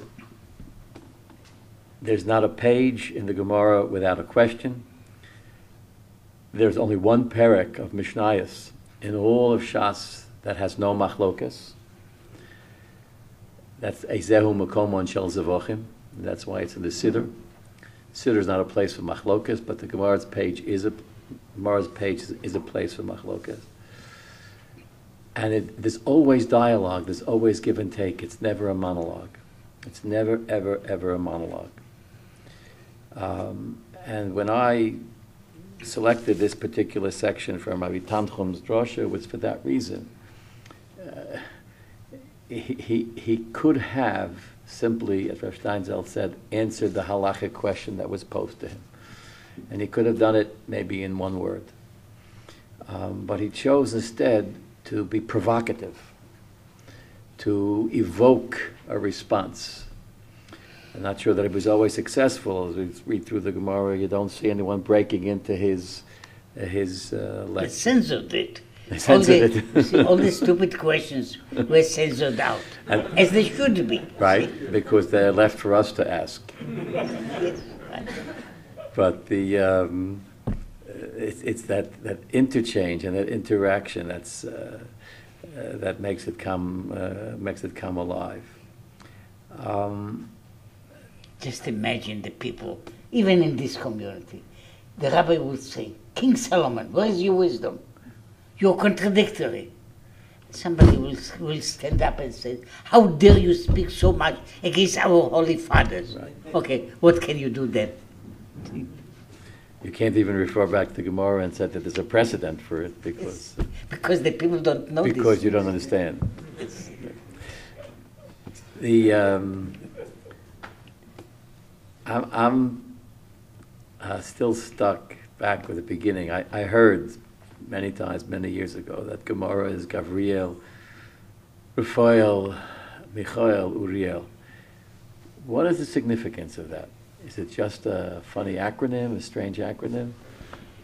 not a page in the Gemara without a question. There's only one perek of Mishnayos in all of Shas that has no machlokas. That's Ezehu Makomon Shel Zavochim. That's why it's in the Siddur. Siddur is not a place for machlokas, but the Gemara's page is a place for machlokas. And there's always dialogue. There's always give and take. It's never a monologue. It's never, ever, ever a monologue. And when I selected this particular section from Rabbi Tanchum's drosha, it was for that reason. He could have simply, as Rav Steinsaltz said, answered the halachic question that was posed to him. And he could have done it maybe in one word. But he chose instead to be provocative, to evoke a response. I'm not sure that it was always successful. As we read through the Gemara, you don't see anyone breaking into his lecture. They censored it. They censored it. See, all the stupid questions were censored out, as they should be. Right, because they're left for us to ask. Yes, right. But it's that interchange and that interaction that makes it come alive. Just imagine the people, even in this community. The rabbi would say, King Solomon, where is your wisdom? You're contradictory. Somebody will stand up and say, how dare you speak so much against our holy fathers? Right. Okay, what can you do then? You can't even refer back to Gemara and say that there's a precedent for it because the people don't know this. Because you don't understand. Yes. I'm still stuck back with the beginning. I heard many times, many years ago, that Gemara is Gavriel, Raphael, Michael, Uriel. What is the significance of that? Is it just a funny acronym, a strange acronym?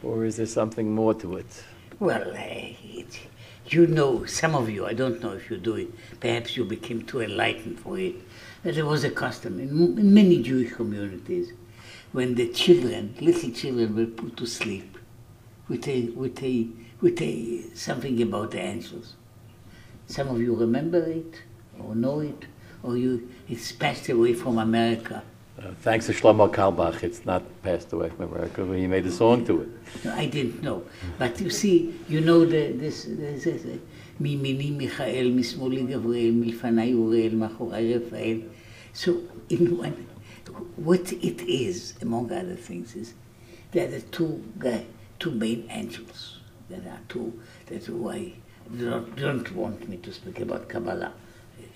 Or is there something more to it? Well, you know, some of you, I don't know if you do it, perhaps you became too enlightened for it. But there was a custom in many Jewish communities when the children, little children, were put to sleep with something about the angels. Some of you remember it, or know it, or it's passed away from America. Thanks to Shlomo Carlebach, it's not passed away from America, but he made a song to it. No, I didn't know. But you see, you know this Mimini Michael, Mismoli Gabriel, Milfanai Uriel, Machorai Raphael. So, what it is, among other things, is there are the two main angels. There are two. That's why you don't want me to speak about Kabbalah.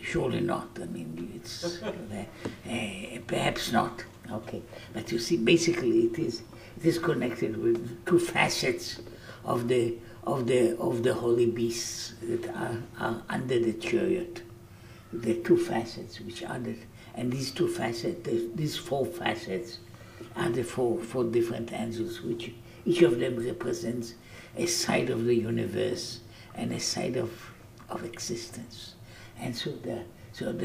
Surely not. I mean, it's perhaps not. Okay, but you see, basically, it is connected with two facets of the holy beasts that are under the chariot. The two facets, which are and these two facets, these four facets, are the four different angels, which each of them represents a side of the universe and a side of existence. And so they're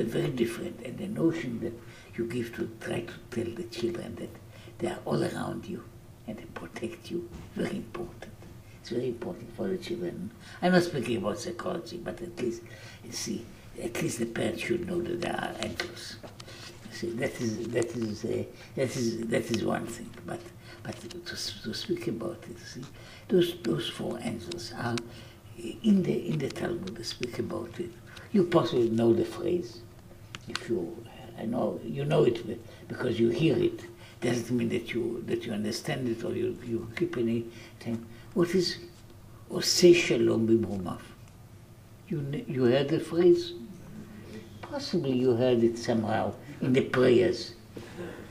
very different. And the notion that you give to try to tell the children that they are all around you and they protect you, very important. It's very important for the children. I'm not speaking about psychology, but at least the parents should know that there are angels. See, that is one thing. But to speak about it, see, those four angels are in the Talmud. They speak about it. You possibly know the phrase. If you know it because you hear it. Doesn't mean that you understand it or you keep any time. What is Oseh Shalom B'Mrumav? You heard the phrase? Possibly you heard it somehow in the prayers.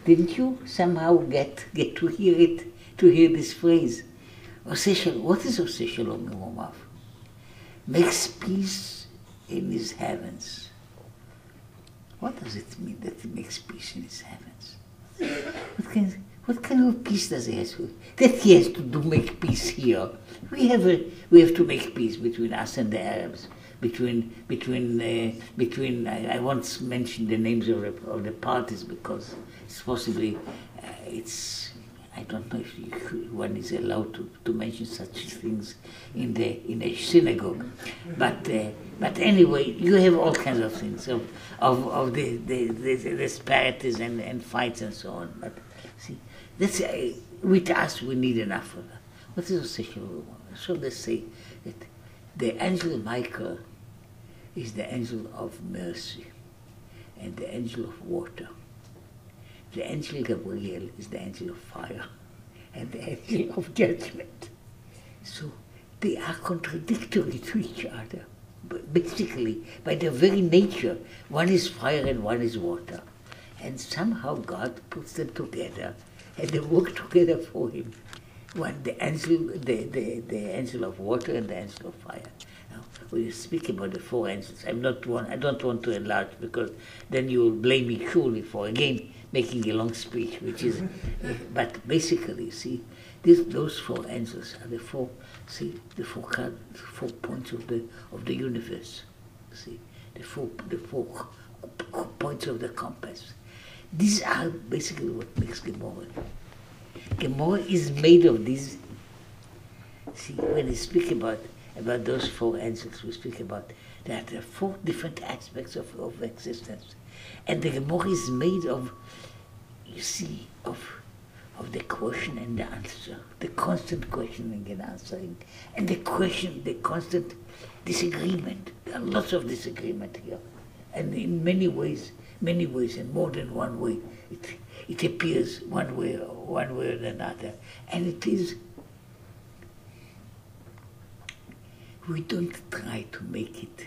Didn't you somehow get to hear it, to hear this phrase? Oseh Shalom. What is Oseh Shalom B'Mrumav? Makes peace in his heavens. What does it mean that he makes peace in his heavens? What kind of peace does he have to? That he has to do make peace here. We have to make peace between us and the Arabs. Between I once mentioned the names of the parties because it's possibly I don't know if one is allowed to mention such things in a synagogue, but anyway, you have all kinds of things of the disparities and fights and so on. But see, that's with us we need enough of that. What is a sexual? So they say that the angel Michael is the angel of mercy, and the angel of water. The angel Gabriel is the angel of fire and the angel of judgment. So they are contradictory to each other. But basically, by their very nature, one is fire and one is water. And somehow God puts them together and they work together for him. One, the angel of water and the angel of fire. Now, when you speak about the four angels, I don't want to enlarge because then you will blame me surely for again making a long speech, which is, but basically, see, those four angels are the four points of the universe. See, the four points of the compass. These are basically what makes Gemara. Gemara is made of these. See, when we speak about those four angels, we speak about that there are four different aspects of existence. And the Gemara is made of, you see, of the question and the answer, the constant questioning and answering, and the constant disagreement. There are lots of disagreement here. And in many ways, in more than one way, it appears one way or another. And it is, we don't try to make it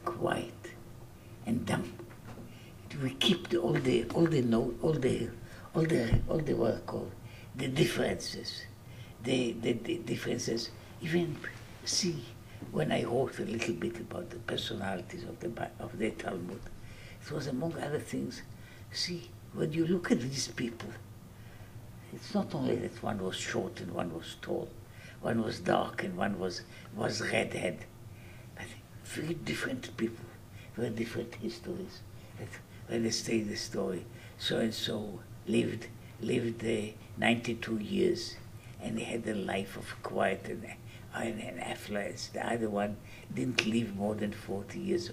quiet and dumb. We keep all the differences, the differences. Even see, when I wrote a little bit about the personalities of the Talmud, it was among other things. See, when you look at these people, it's not only that one was short and one was tall, one was dark and one was redhead, but very different people, very different histories. When they say the story, so and so lived 92 years, and he had a life of quiet and affluence. The other one didn't live more than 40 years,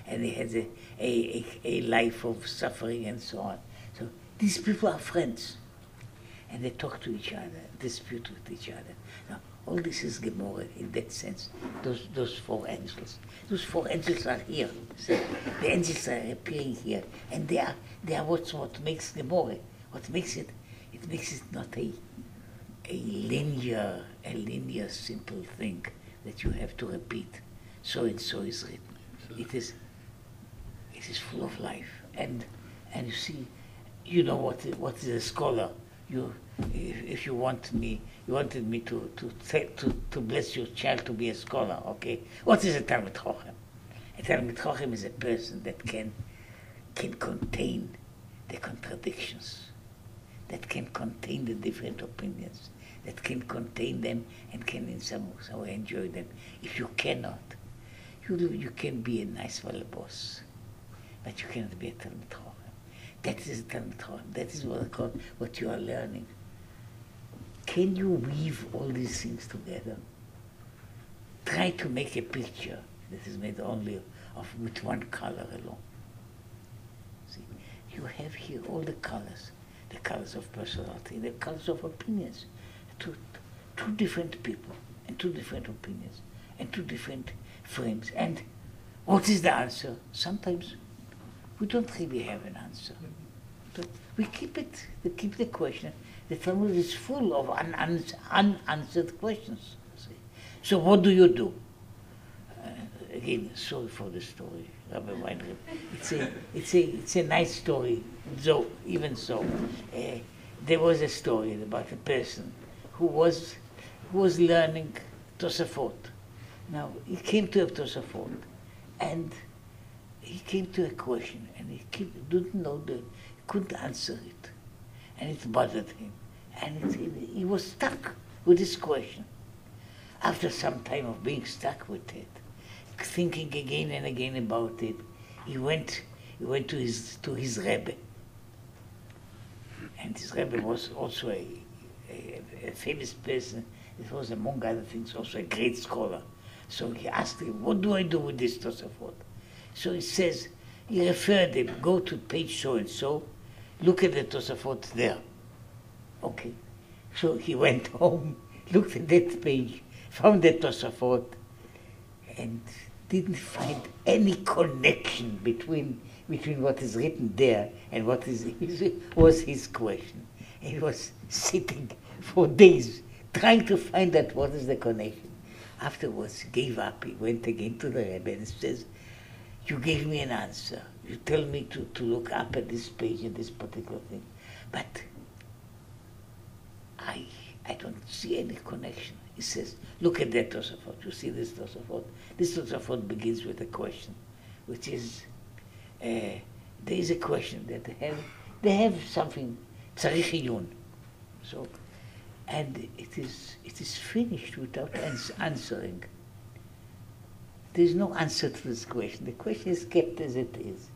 and he had a life of suffering and so on. So these people are friends, and they talk to each other, dispute with each other. Now, all this is Gemara in that sense. Those four angels. Those four angels are here. See? The angels are appearing here, and they are what makes Gemara. What makes it? It makes it not a linear simple thing that you have to repeat. So and so is written. It is full of life, and you see, you know what is a scholar. If you wanted me to bless your child to be a scholar, okay? What is a Talmud Chochem? A Talmud Chochem is a person that can contain the contradictions, that can contain the different opinions, that can contain them and can in some way enjoy them. If you cannot, you can be a nice boss, but you cannot be a Talmud Chochem. That is Talmud Chochem. That is what you are learning. Can you weave all these things together? Try to make a picture that is made only with one color alone. See, you have here all the colors of personality, the colors of opinions. Two different people and two different opinions and two different frames. And what is the answer? Sometimes we don't really have an answer. But we keep the question. The Talmud is full of unanswered questions. See? So what do you do? Again, sorry for the story, Rabbi Weinreb. It's a nice story, though, even so. There was a story about a person who was learning Tosafot. Now, he came to a Tosafot, and he came to a question, and he couldn't answer it, and it bothered him, and he was stuck with this question. After some time of being stuck with it, thinking again and again about it, he went to his Rebbe, and his Rebbe was also a famous person. It was, among other things, also a great scholar. So he asked him, "What do I do with this Tosafot?" So he referred him, go to page so and so, look at the Tosafot there. Okay. So he went home, looked at that page, found the Tosafot, and didn't find any connection between what is written there and what was his question. He was sitting for days trying to find out what is the connection. Afterwards, he gave up. He went again to the Rebbe and says, "You gave me an answer. You tell me to look up at this page and this particular thing, but I don't see any connection." He says, "Look at that Tosafot. You see this Tosafot? This Tosafot begins with a question, which is, there is a question that they have something, tzarich iyun. So, and it is finished without answering. There is no answer to this question. The question is kept as it is.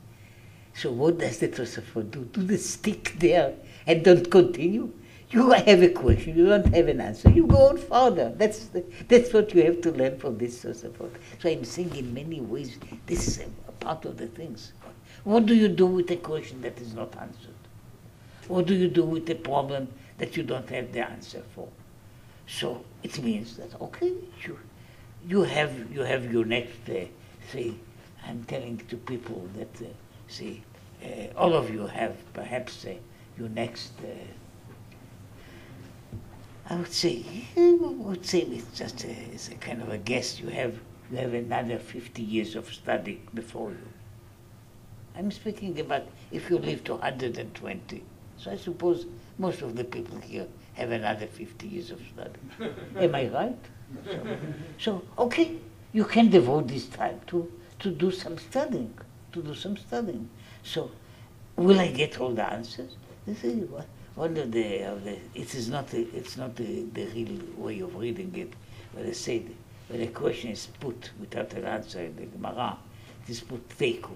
So what does the Tosafot do? Do they stick there and don't continue? You have a question, you don't have an answer, you go on further. That's what you have to learn from this Tosafot. So I'm saying in many ways, this is a part of the things. What do you do with a question that is not answered? What do you do with a problem that you don't have the answer for? So it means that, okay, you have your next, say, I'm telling to people that, say, all of you have perhaps your next, I would say it's just it's a kind of a guess. You have another 50 years of study before you. I'm speaking about if you live to 120. So I suppose most of the people here have another 50 years of study. Am I right? So okay, you can devote this time to do some studying, So will I get all the answers? This is one of the it's not the real way of reading it. But I say when a question is put without an answer in the Gemara, it is put teiku,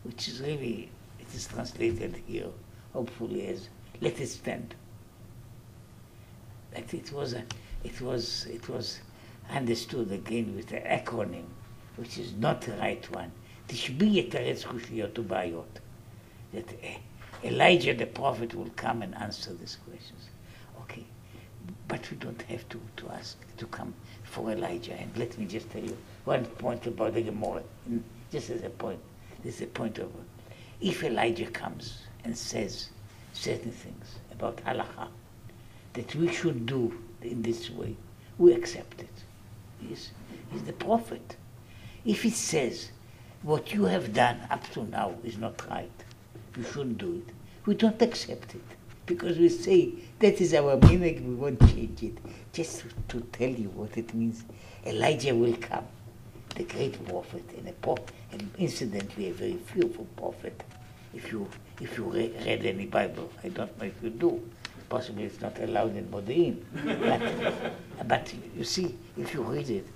which is really, it is translated here, hopefully as let it stand. But it was understood again with the acronym, which is not the right one. Tishbi yetaretz kushiyot ubayot. That Elijah the prophet will come and answer these questions. Okay, but we don't have to ask to come for Elijah. And let me just tell you one point about the Gemara, just as a point. This is a point of, if Elijah comes and says certain things about halacha that we should do in this way, we accept it. He's the prophet. If he says what you have done up to now is not right, you shouldn't do it, we don't accept it, because we say that is our meaning, we won't change it. Just to tell you what it means, Elijah will come, the great prophet, and incidentally a very fearful prophet. If you read any Bible, I don't know if you do, possibly it's not allowed in Modi'in, but you see, if you read it,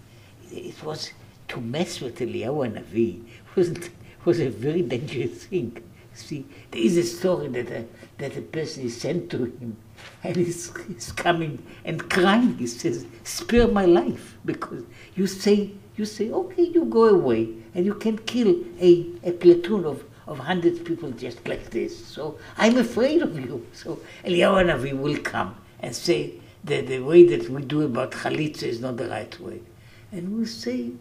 it was to mess with Eliyahu Hanavi was a very dangerous thing. See, there is a story that a person is sent to him, and he's coming and crying. He says, "Spare my life, because you say, okay, you go away, and you can kill a platoon of 100 people just like this. So I'm afraid of you." So Eliyahu Hanavi will come and say that the way that we do about chalitza is not the right way, and we say,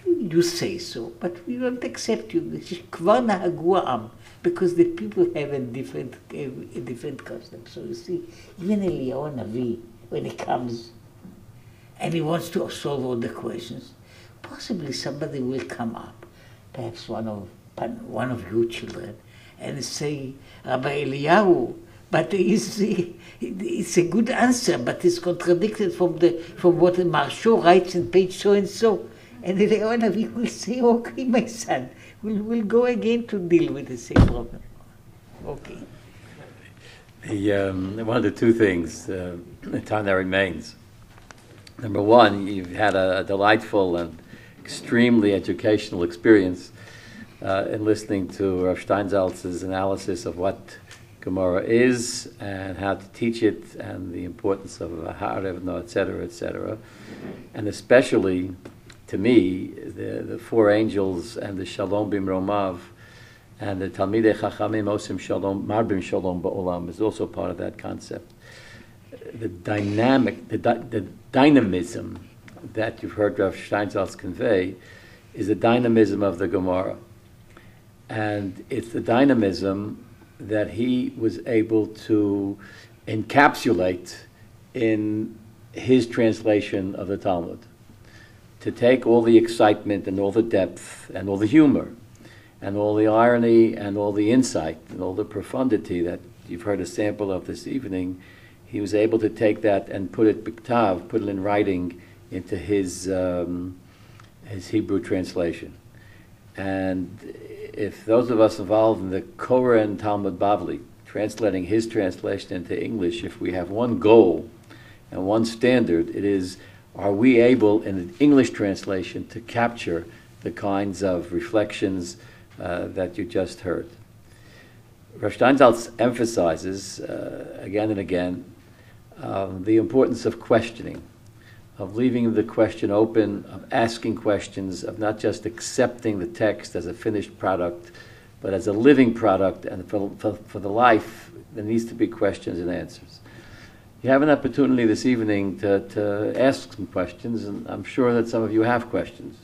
you say so, but we won't accept you. Because the people have a different custom. So you see, even Eliyahu Hanavi, when he comes and he wants to solve all the questions, possibly somebody will come up, perhaps one of you children, and say, "Rabbi Eliyahu, but it's a good answer, but it's contradicted from what Marsho writes in page so and so." And the Eliyahu Hanavi will say, "Okay, my son, we'll go again to deal with the same problem." Okay. One of the two things, the time that remains. Number one, you've had a delightful and extremely educational experience in listening to Rav Steinsaltz's analysis of what Gemara is and how to teach it and the importance of Ha'arevno, etc., etc. And especially, to me, the four angels and the Shalom Bimromav and the Talmidei Chachamim Osim Shalom, Marbim Shalom Ba'olam is also part of that concept. The dynamism that you've heard Rav Steinsaltz convey is the dynamism of the Gemara. And it's the dynamism that he was able to encapsulate in his translation of the Talmud. To take all the excitement and all the depth and all the humor and all the irony and all the insight and all the profundity that you've heard a sample of this evening, he was able to take that and put it biktav, put it in writing into his Hebrew translation. And if those of us involved in the Koren Talmud Bavli, translating his translation into English, if we have one goal and one standard, it is, are we able in an English translation to capture the kinds of reflections that you just heard? Rav Steinsaltz emphasizes again and again the importance of questioning, of leaving the question open, of asking questions, of not just accepting the text as a finished product, but as a living product, and for the life, there needs to be questions and answers. You have an opportunity this evening to ask some questions, and I'm sure that some of you have questions,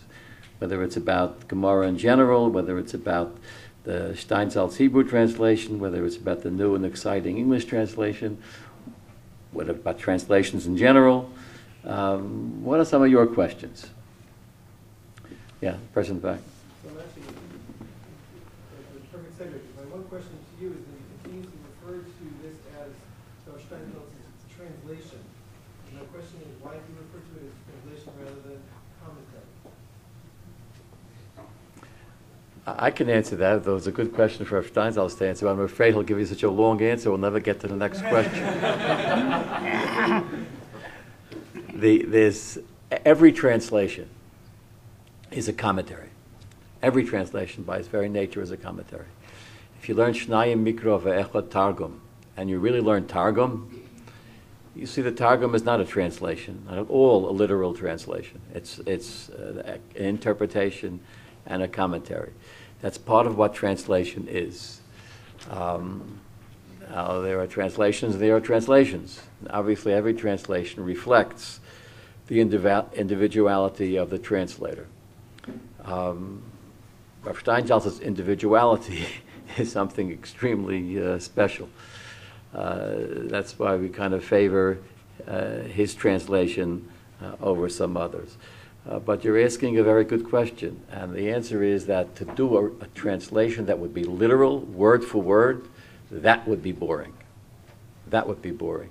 whether it's about Gemara in general, whether it's about the Steinsaltz Hebrew translation, whether it's about the new and exciting English translation, whether about translations in general. What are some of your questions? Yeah, person in the back. So I'm actually, the perfect segue. My one question to you is that you continue to refer to this as Steinsaltz's translation. And my question is, why do you refer to it as translation rather than commentary? I can answer that, though it's a good question for Steinsaltz to answer, but I'm afraid he'll give you such a long answer, we'll never get to the next question. Every translation is a commentary. Every translation, by its very nature, is a commentary. If you learn Shnayim Mikro ve'echad Targum, and you really learn Targum, you see the Targum is not a translation, not at all a literal translation. It's an interpretation and a commentary. That's part of what translation is. Now, there are translations and there are translations. Obviously, every translation reflects the individuality of the translator. Rav Steinsaltz's individuality is something extremely special. That's why we kind of favor his translation over some others. But you're asking a very good question, and the answer is that to do a translation that would be literal, word for word, that would be boring. That would be boring.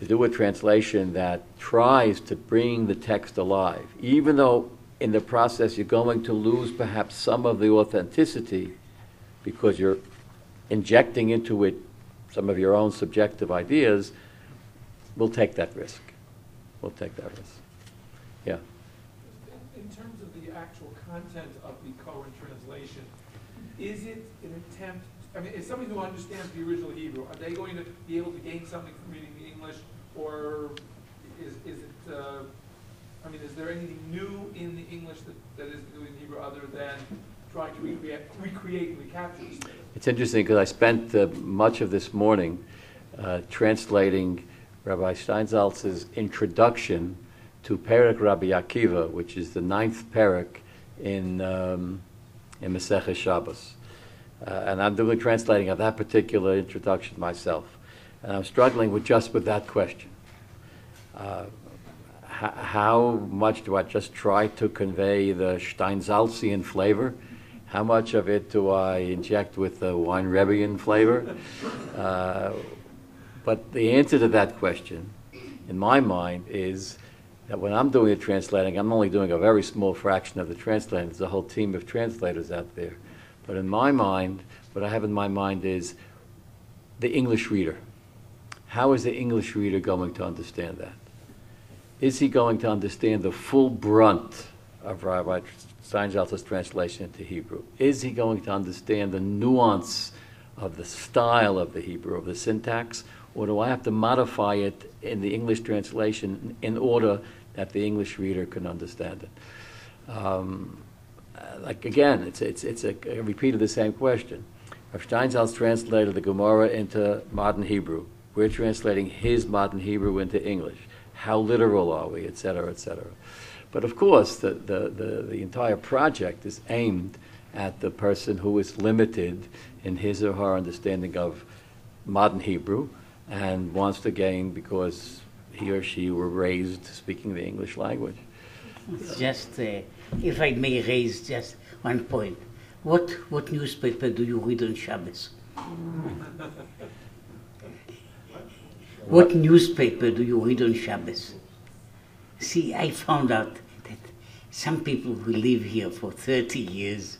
To do a translation that tries to bring the text alive, even though in the process you're going to lose perhaps some of the authenticity because you're injecting into it some of your own subjective ideas, we'll take that risk. We'll take that risk. Yeah. In terms of the actual content of the Koren translation, is it an attempt, I mean, is somebody who understands the original Hebrew, are they going to be able to gain something from reading the English, or is it, I mean, is there anything new in the English that isn't new in Hebrew other than trying to recreate and recapture? It's interesting because I spent much of this morning translating Rabbi Steinsaltz's introduction to Perek Rabbi Akiva, which is the 9th Perek in Masechah Shabbos. And I'm doing translating of that particular introduction myself. And I'm struggling with that question. How much do I just try to convey the Steinsaltzian flavor? How much of it do I inject with the Weinrebian flavor? But the answer to that question, in my mind, is that when I'm doing the translating, I'm only doing a very small fraction of the translating. There's a whole team of translators out there. But in my mind, what I have in my mind is the English reader. How is the English reader going to understand that? Is he going to understand the full brunt of Rabbi Steinsaltz's translation into Hebrew? Is he going to understand the nuance of the style of the Hebrew, of the syntax? Or do I have to modify it in the English translation in order that the English reader can understand it? Like again, it's a repeat of the same question. Rav Steinsaltz translated the Gemara into modern Hebrew. We're translating his modern Hebrew into English. How literal are we, et cetera, et cetera. But of course, the entire project is aimed at the person who is limited in his or her understanding of modern Hebrew and wants to gain because he or she were raised speaking the English language. It's just, if I may raise just one point. What newspaper do you read on Shabbos? What newspaper do you read on Shabbos? See, I found out that some people who live here for 30 years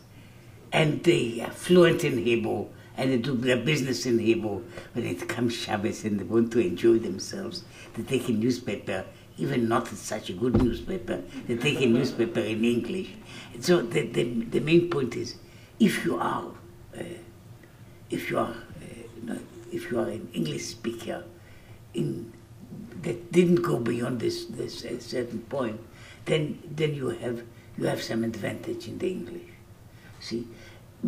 and they are fluent in Hebrew and they do their business in Hebrew, when it comes Shabbos and they want to enjoy themselves, they take a newspaper, even not such a good newspaper, they take a newspaper in English. And so the main point is, if you are an English speaker that didn't go beyond this certain point, then you have some advantage in the English. See,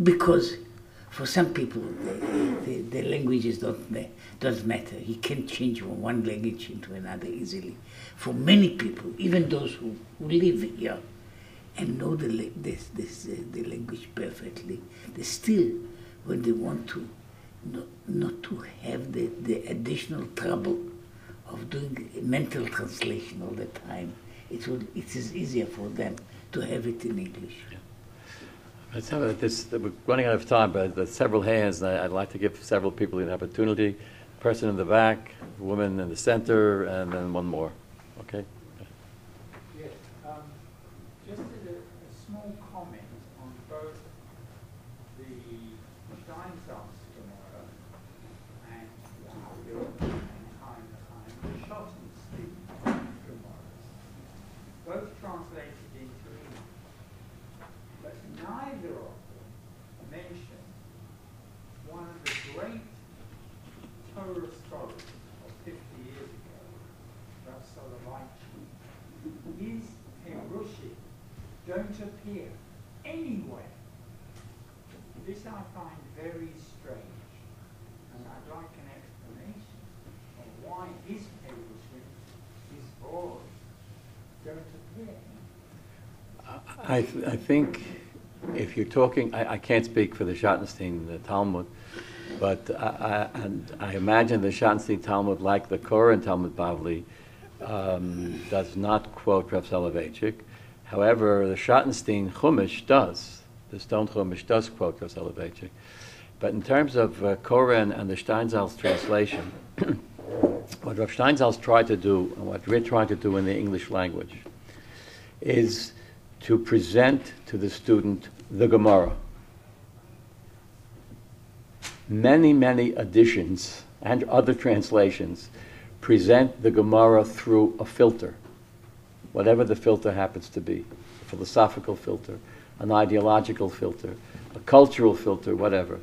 because for some people the languages don't matter. You can change from one language into another easily. For many people, even those who live here and know the language perfectly, they still, when they want to not to have the additional trouble of doing mental translation all the time, it is easier for them to have it in English. Yeah. We're running out of time, but there's several hands, and I'd like to give several people an opportunity. Person in the back, woman in the center, and then one more. Okay? Yes. Just a small comment on both the Steinsaltz Gemara and the Schottenstein Gemaras. Both translated into English, but neither of them mention one of the great Torah scholars of 50 years ago, Rav Soloveitchik. His Perushim don't appear anywhere. This I find very strange, and I'd like an explanation of why his Perushim, his board, don't appear anywhere. I think if you're talking, I can't speak for the Schottenstein Talmud, but I imagine the Schottenstein Talmud, like the Koren Talmud Bavli, does not quote Rav Soloveitchik. However, the Schottenstein Chumash does. The Stone Chumash does quote Rav Soloveitchik. But in terms of Koren and the Steinsaltz translation, what Rav Steinsaltz tried to do, and what we're trying to do in the English language, is to present to the student the Gemara. Many, many editions and other translations present the Gemara through a filter, whatever the filter happens to be, a philosophical filter, an ideological filter, a cultural filter, whatever.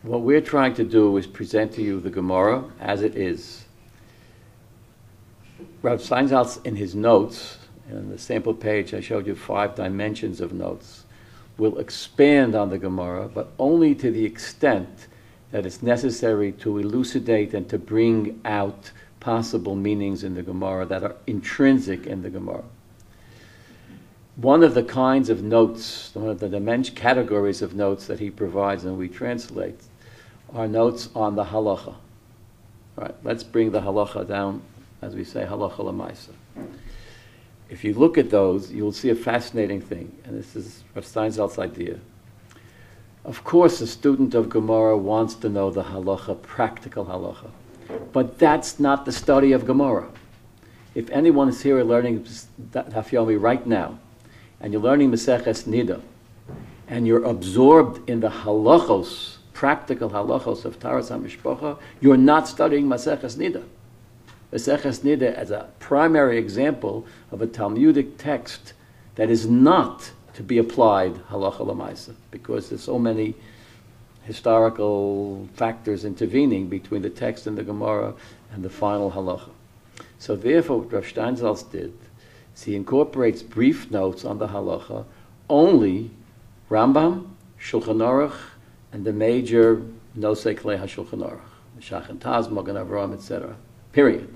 What we're trying to do is present to you the Gemara as it is. Rav Steinsaltz, in his notes, in the sample page I showed you 5 dimensions of notes, will expand on the Gemara, but only to the extent that it's necessary to elucidate and to bring out possible meanings in the Gemara that are intrinsic in the Gemara. One of the kinds of notes, one of the categories of notes that he provides and we translate are notes on the halacha. Right, let's bring the halacha down, as we say, halacha l'maisa. If you look at those, you'll see a fascinating thing, and this is Rav Steinsaltz's idea. Of course, a student of Gemara wants to know the halacha, practical halacha, but that's not the study of Gemara. If anyone is here learning Daf Yomi right now, and you're learning Maseches Nida, and you're absorbed in the halachos, practical halachos of Taras HaMishpacha, you're not studying Maseches Nida. Maseches Nida as a primary example of a Talmudic text that is not to be applied halacha l'maisa, because there's so many historical factors intervening between the text in the Gemara and the final halacha. So therefore, what Rav Steinsaltz did is he incorporates brief notes on the halacha, only Rambam, Shulchan Aruch, and the major Nosei Klei HaShulchan Aruch, Shachan Taz, Magen Avraham, etc. Period.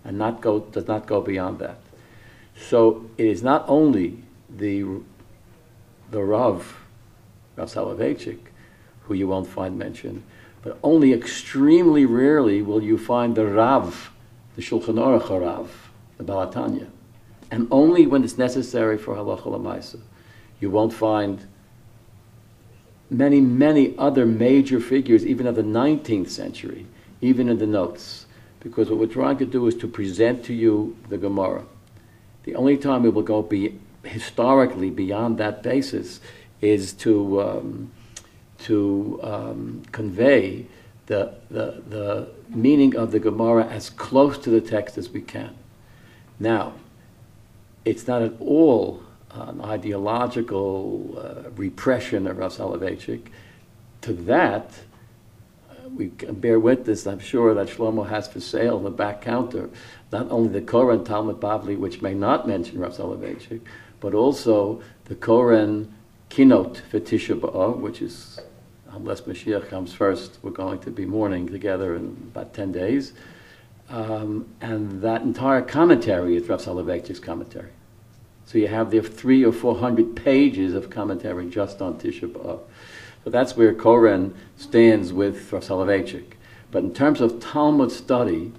and does not go beyond that. So it is not only the Rav Soloveitchik, who you won't find mentioned, but only extremely rarely will you find the Rav, the Shulchan Aruch Rav, the Baal HaTanya. And only when it's necessary for halacha l'maisa. You won't find many, many other major figures, even of the 19th century, even in the notes. Because what we're trying to do is to present to you the Gemara. The only time we will go historically beyond that basis is to convey the meaning of the Gemara as close to the text as we can. Now, it's not at all an ideological repression of Rav Soloveitchik. To that, we can bear witness, I'm sure, that Shlomo has for sale on the back counter, not only the Koren Talmud Bavli, which may not mention Rav Soloveitchik, but also the Koren Kinot for Tisha B'Av, which is, unless Mashiach comes first, we're going to be mourning together in about 10 days. And that entire commentary is Rav Soloveitchik's commentary. So you have there 300 or 400 pages of commentary just on Tisha B'Av. So that's where Koren stands with Rav Soloveitchik. But in terms of Talmud study,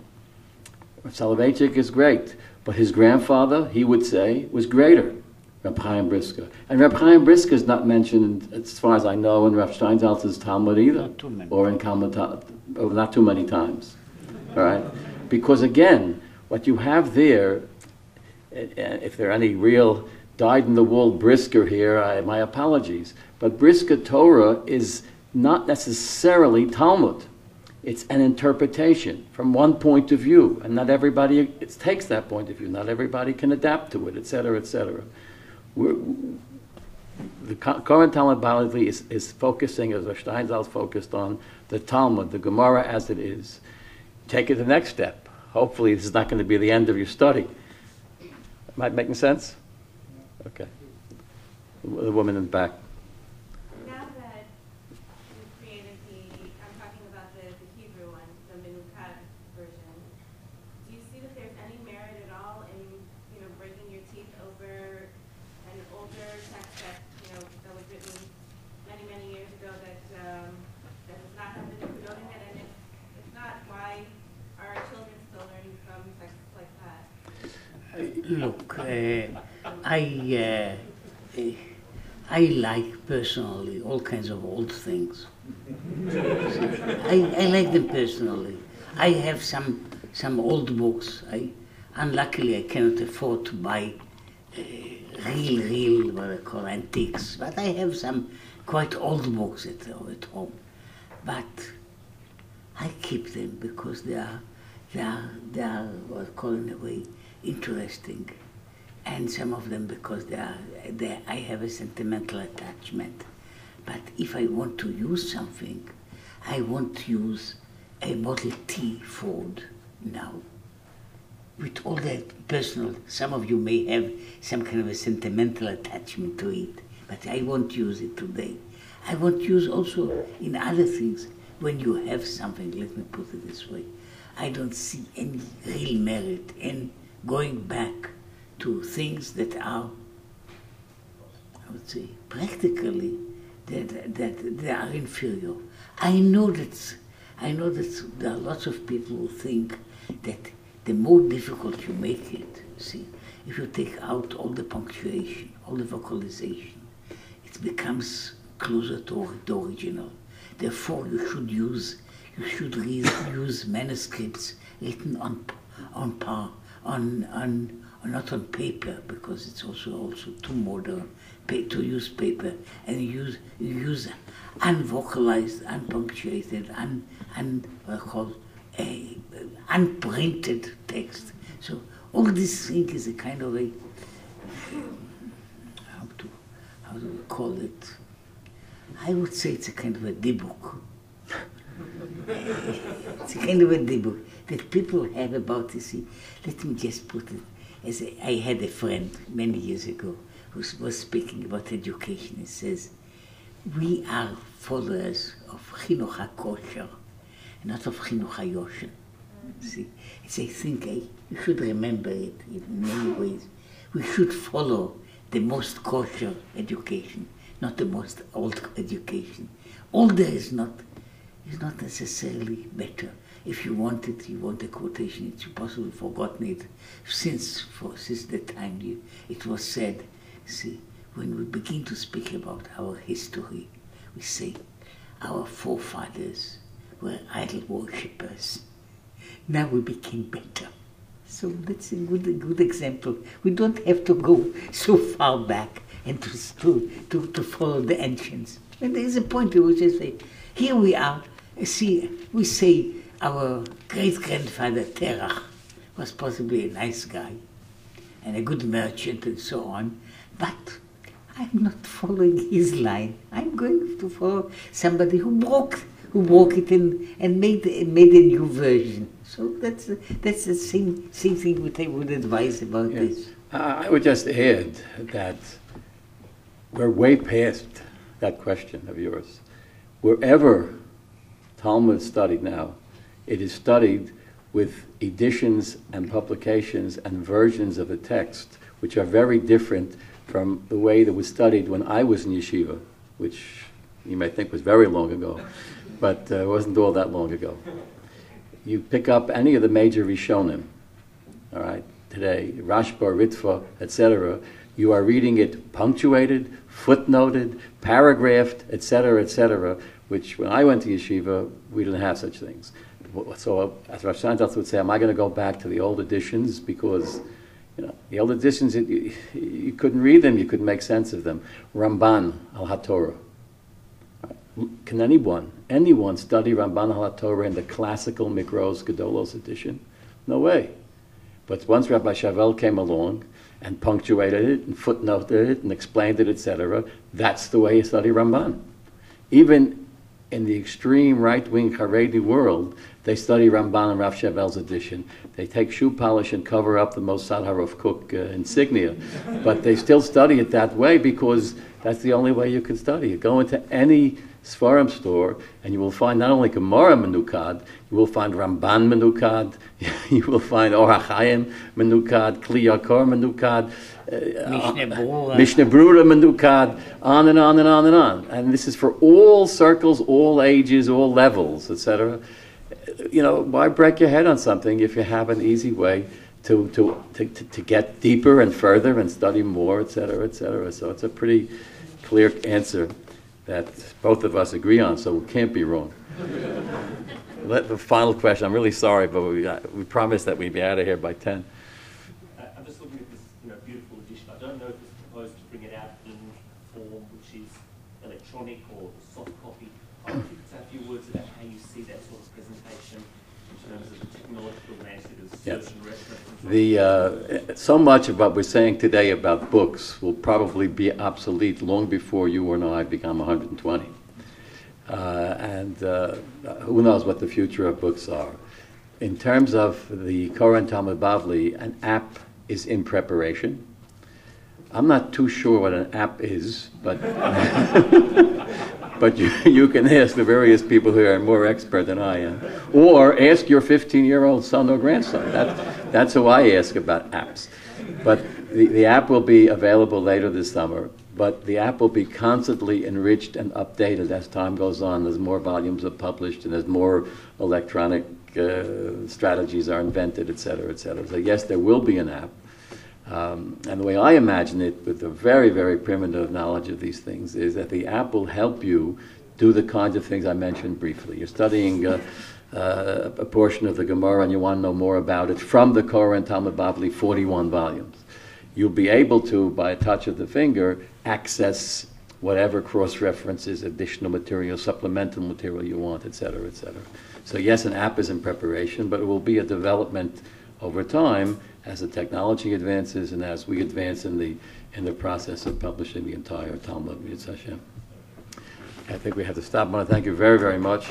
Rav Soloveitchik is great. But his grandfather, he would say, was greater, Reb Chaim Brisker. And Reb Chaim Brisker is not mentioned, as far as I know, in Rav Steinsaltz's Talmud either. Not too many. Or in Talmud, not too many times. All right? Because again, what you have there, if there are any real dyed-in-the-wool Brisker here, my apologies. But Brisker Torah is not necessarily Talmud. It's an interpretation from one point of view, and not everybody takes that point of view. Not everybody can adapt to it, etc., etc. The current Talmud Bavli is focusing, as Steinsaltz focused on, the Talmud, the Gemara as it is. Take it to the next step. Hopefully this is not going to be the end of your study. Am I making sense? Okay. The woman in the back. Now that you've created I'm talking about the Hebrew one, the Menukat version, do you see that there's any merit at all in, breaking your teeth over an older text that was written many, many years ago that has not had the Nukudot in it? And if not, why are our children still learning from texts like that? Look, I like personally all kinds of old things. I like them personally. I have some old books. Unluckily, I cannot afford to buy real, what I call antiques. But I have some quite old books at home. But I keep them because they are what I call in a way interesting. And some of them because I have a sentimental attachment. But if I want to use something, I want to use a Model T Ford now. With all that personal, some of you may have some kind of a sentimental attachment to it, but I won't use it today. I won't use also in other things when you have something, let me put it this way. I don't see any real merit in going back to things that are, I would say, practically, that they are inferior. I know that there are lots of people who think that the more difficult you make it, see, if you take out all the punctuation, all the vocalization, it becomes closer to the original. Therefore, you should use manuscripts written not on paper, because it's also too modern to use paper, and you use unvocalized, unpunctuated, unprinted text. So all this thing is a kind of a how do we call it? I would say it's a kind of a dibuk. It's a kind of a dibuk that people have about, you see. Let me just put it. I had a friend many years ago who was speaking about education. He says, we are followers of Chinuch HaKosher, not of Chinuch HaYoshen. See, it's a thing, you should remember it in many ways. We should follow the most kosher education, not the most old education. Older is not necessarily better. If you want it, you want a quotation, it's possibly forgotten it since the time it was said. See, when we begin to speak about our history, we say our forefathers were idol worshippers. Now we became better. So that's a good example. We don't have to go so far back and to follow the ancients. And there is a point at which I say, here we are. See, we say our great-grandfather Terach was possibly a nice guy and a good merchant and so on, but I'm not following his line. I'm going to follow somebody who broke it and made a new version. So that's the same thing what I would advise about this. I would just add that we're way past that question of yours. Wherever Talmud is studied now, it is studied with editions and publications and versions of the text which are very different from the way that was studied when I was in yeshiva, which you may think was very long ago, but it wasn't all that long ago. You pick up any of the major Rishonim, all right, today, Rashba, Ritva, etc., you are reading it punctuated, footnoted, paragraphed, etc., which when I went to yeshiva, we didn't have such things. So as Rav Steinsaltz would say, am I going to go back to the old editions? Because the old editions, you couldn't read them, you couldn't make sense of them. Ramban al HaTorah. Can anyone study Ramban al HaTorah in the classical Mikros Gedolos edition? No way. But once Rabbi Shavel came along and punctuated it and footnoted it and explained it, etc., that's the way you study Ramban. Even in the extreme right-wing Haredi world, they study Ramban and Rav Shavel's edition. They take shoe polish and cover up the Mossad HaRav Kook insignia. But they still study it that way because that's the only way you can study. You go into any Sfarim store and you will find not only Gemara Menukad, you will find Ramban Menukad, you will find Or HaChaim Menukad, Kli Yakar Menukad, Mishnah Brura Menukad, on and on and on and on. And this is for all circles, all ages, all levels, etc. Why break your head on something if you have an easy way to get deeper and further and study more, etc., etc. So it's a pretty clear answer that both of us agree on, so we can't be wrong. The final question, I'm really sorry, but we promised that we'd be out of here by 10. I'm just looking at this beautiful edition. I don't know if it's proposed to bring it out in form which is electronic or soft copy. I want you to say a few words about how you see that sort of presentation in terms of the technological advances of certain references. So much of what we're saying today about books will probably be obsolete long before you or I become 120. And who knows what the future of books are. In terms of the Koren Talmud Bavli, an app is in preparation. I'm not too sure what an app is, but but you can ask the various people who are more expert than I am. Or ask your 15-year-old son or grandson. That's who I ask about apps. But the app will be available later this summer. But the app will be constantly enriched and updated as time goes on, as more volumes are published and as more electronic strategies are invented, etc., etc. So yes, there will be an app. And the way I imagine it, with a very, very primitive knowledge of these things, is that the app will help you do the kinds of things I mentioned briefly. You're studying a portion of the Gemara and you want to know more about it from the Koren Talmud Bavli, 41 volumes. You'll be able to, by a touch of the finger, access whatever cross-references, additional material, supplemental material you want, etc., etc. So yes, an app is in preparation, but it will be a development over time as the technology advances and as we advance in the process of publishing the entire Talmud. Yitz Hashem. I think we have to stop. I want to thank you very, very much.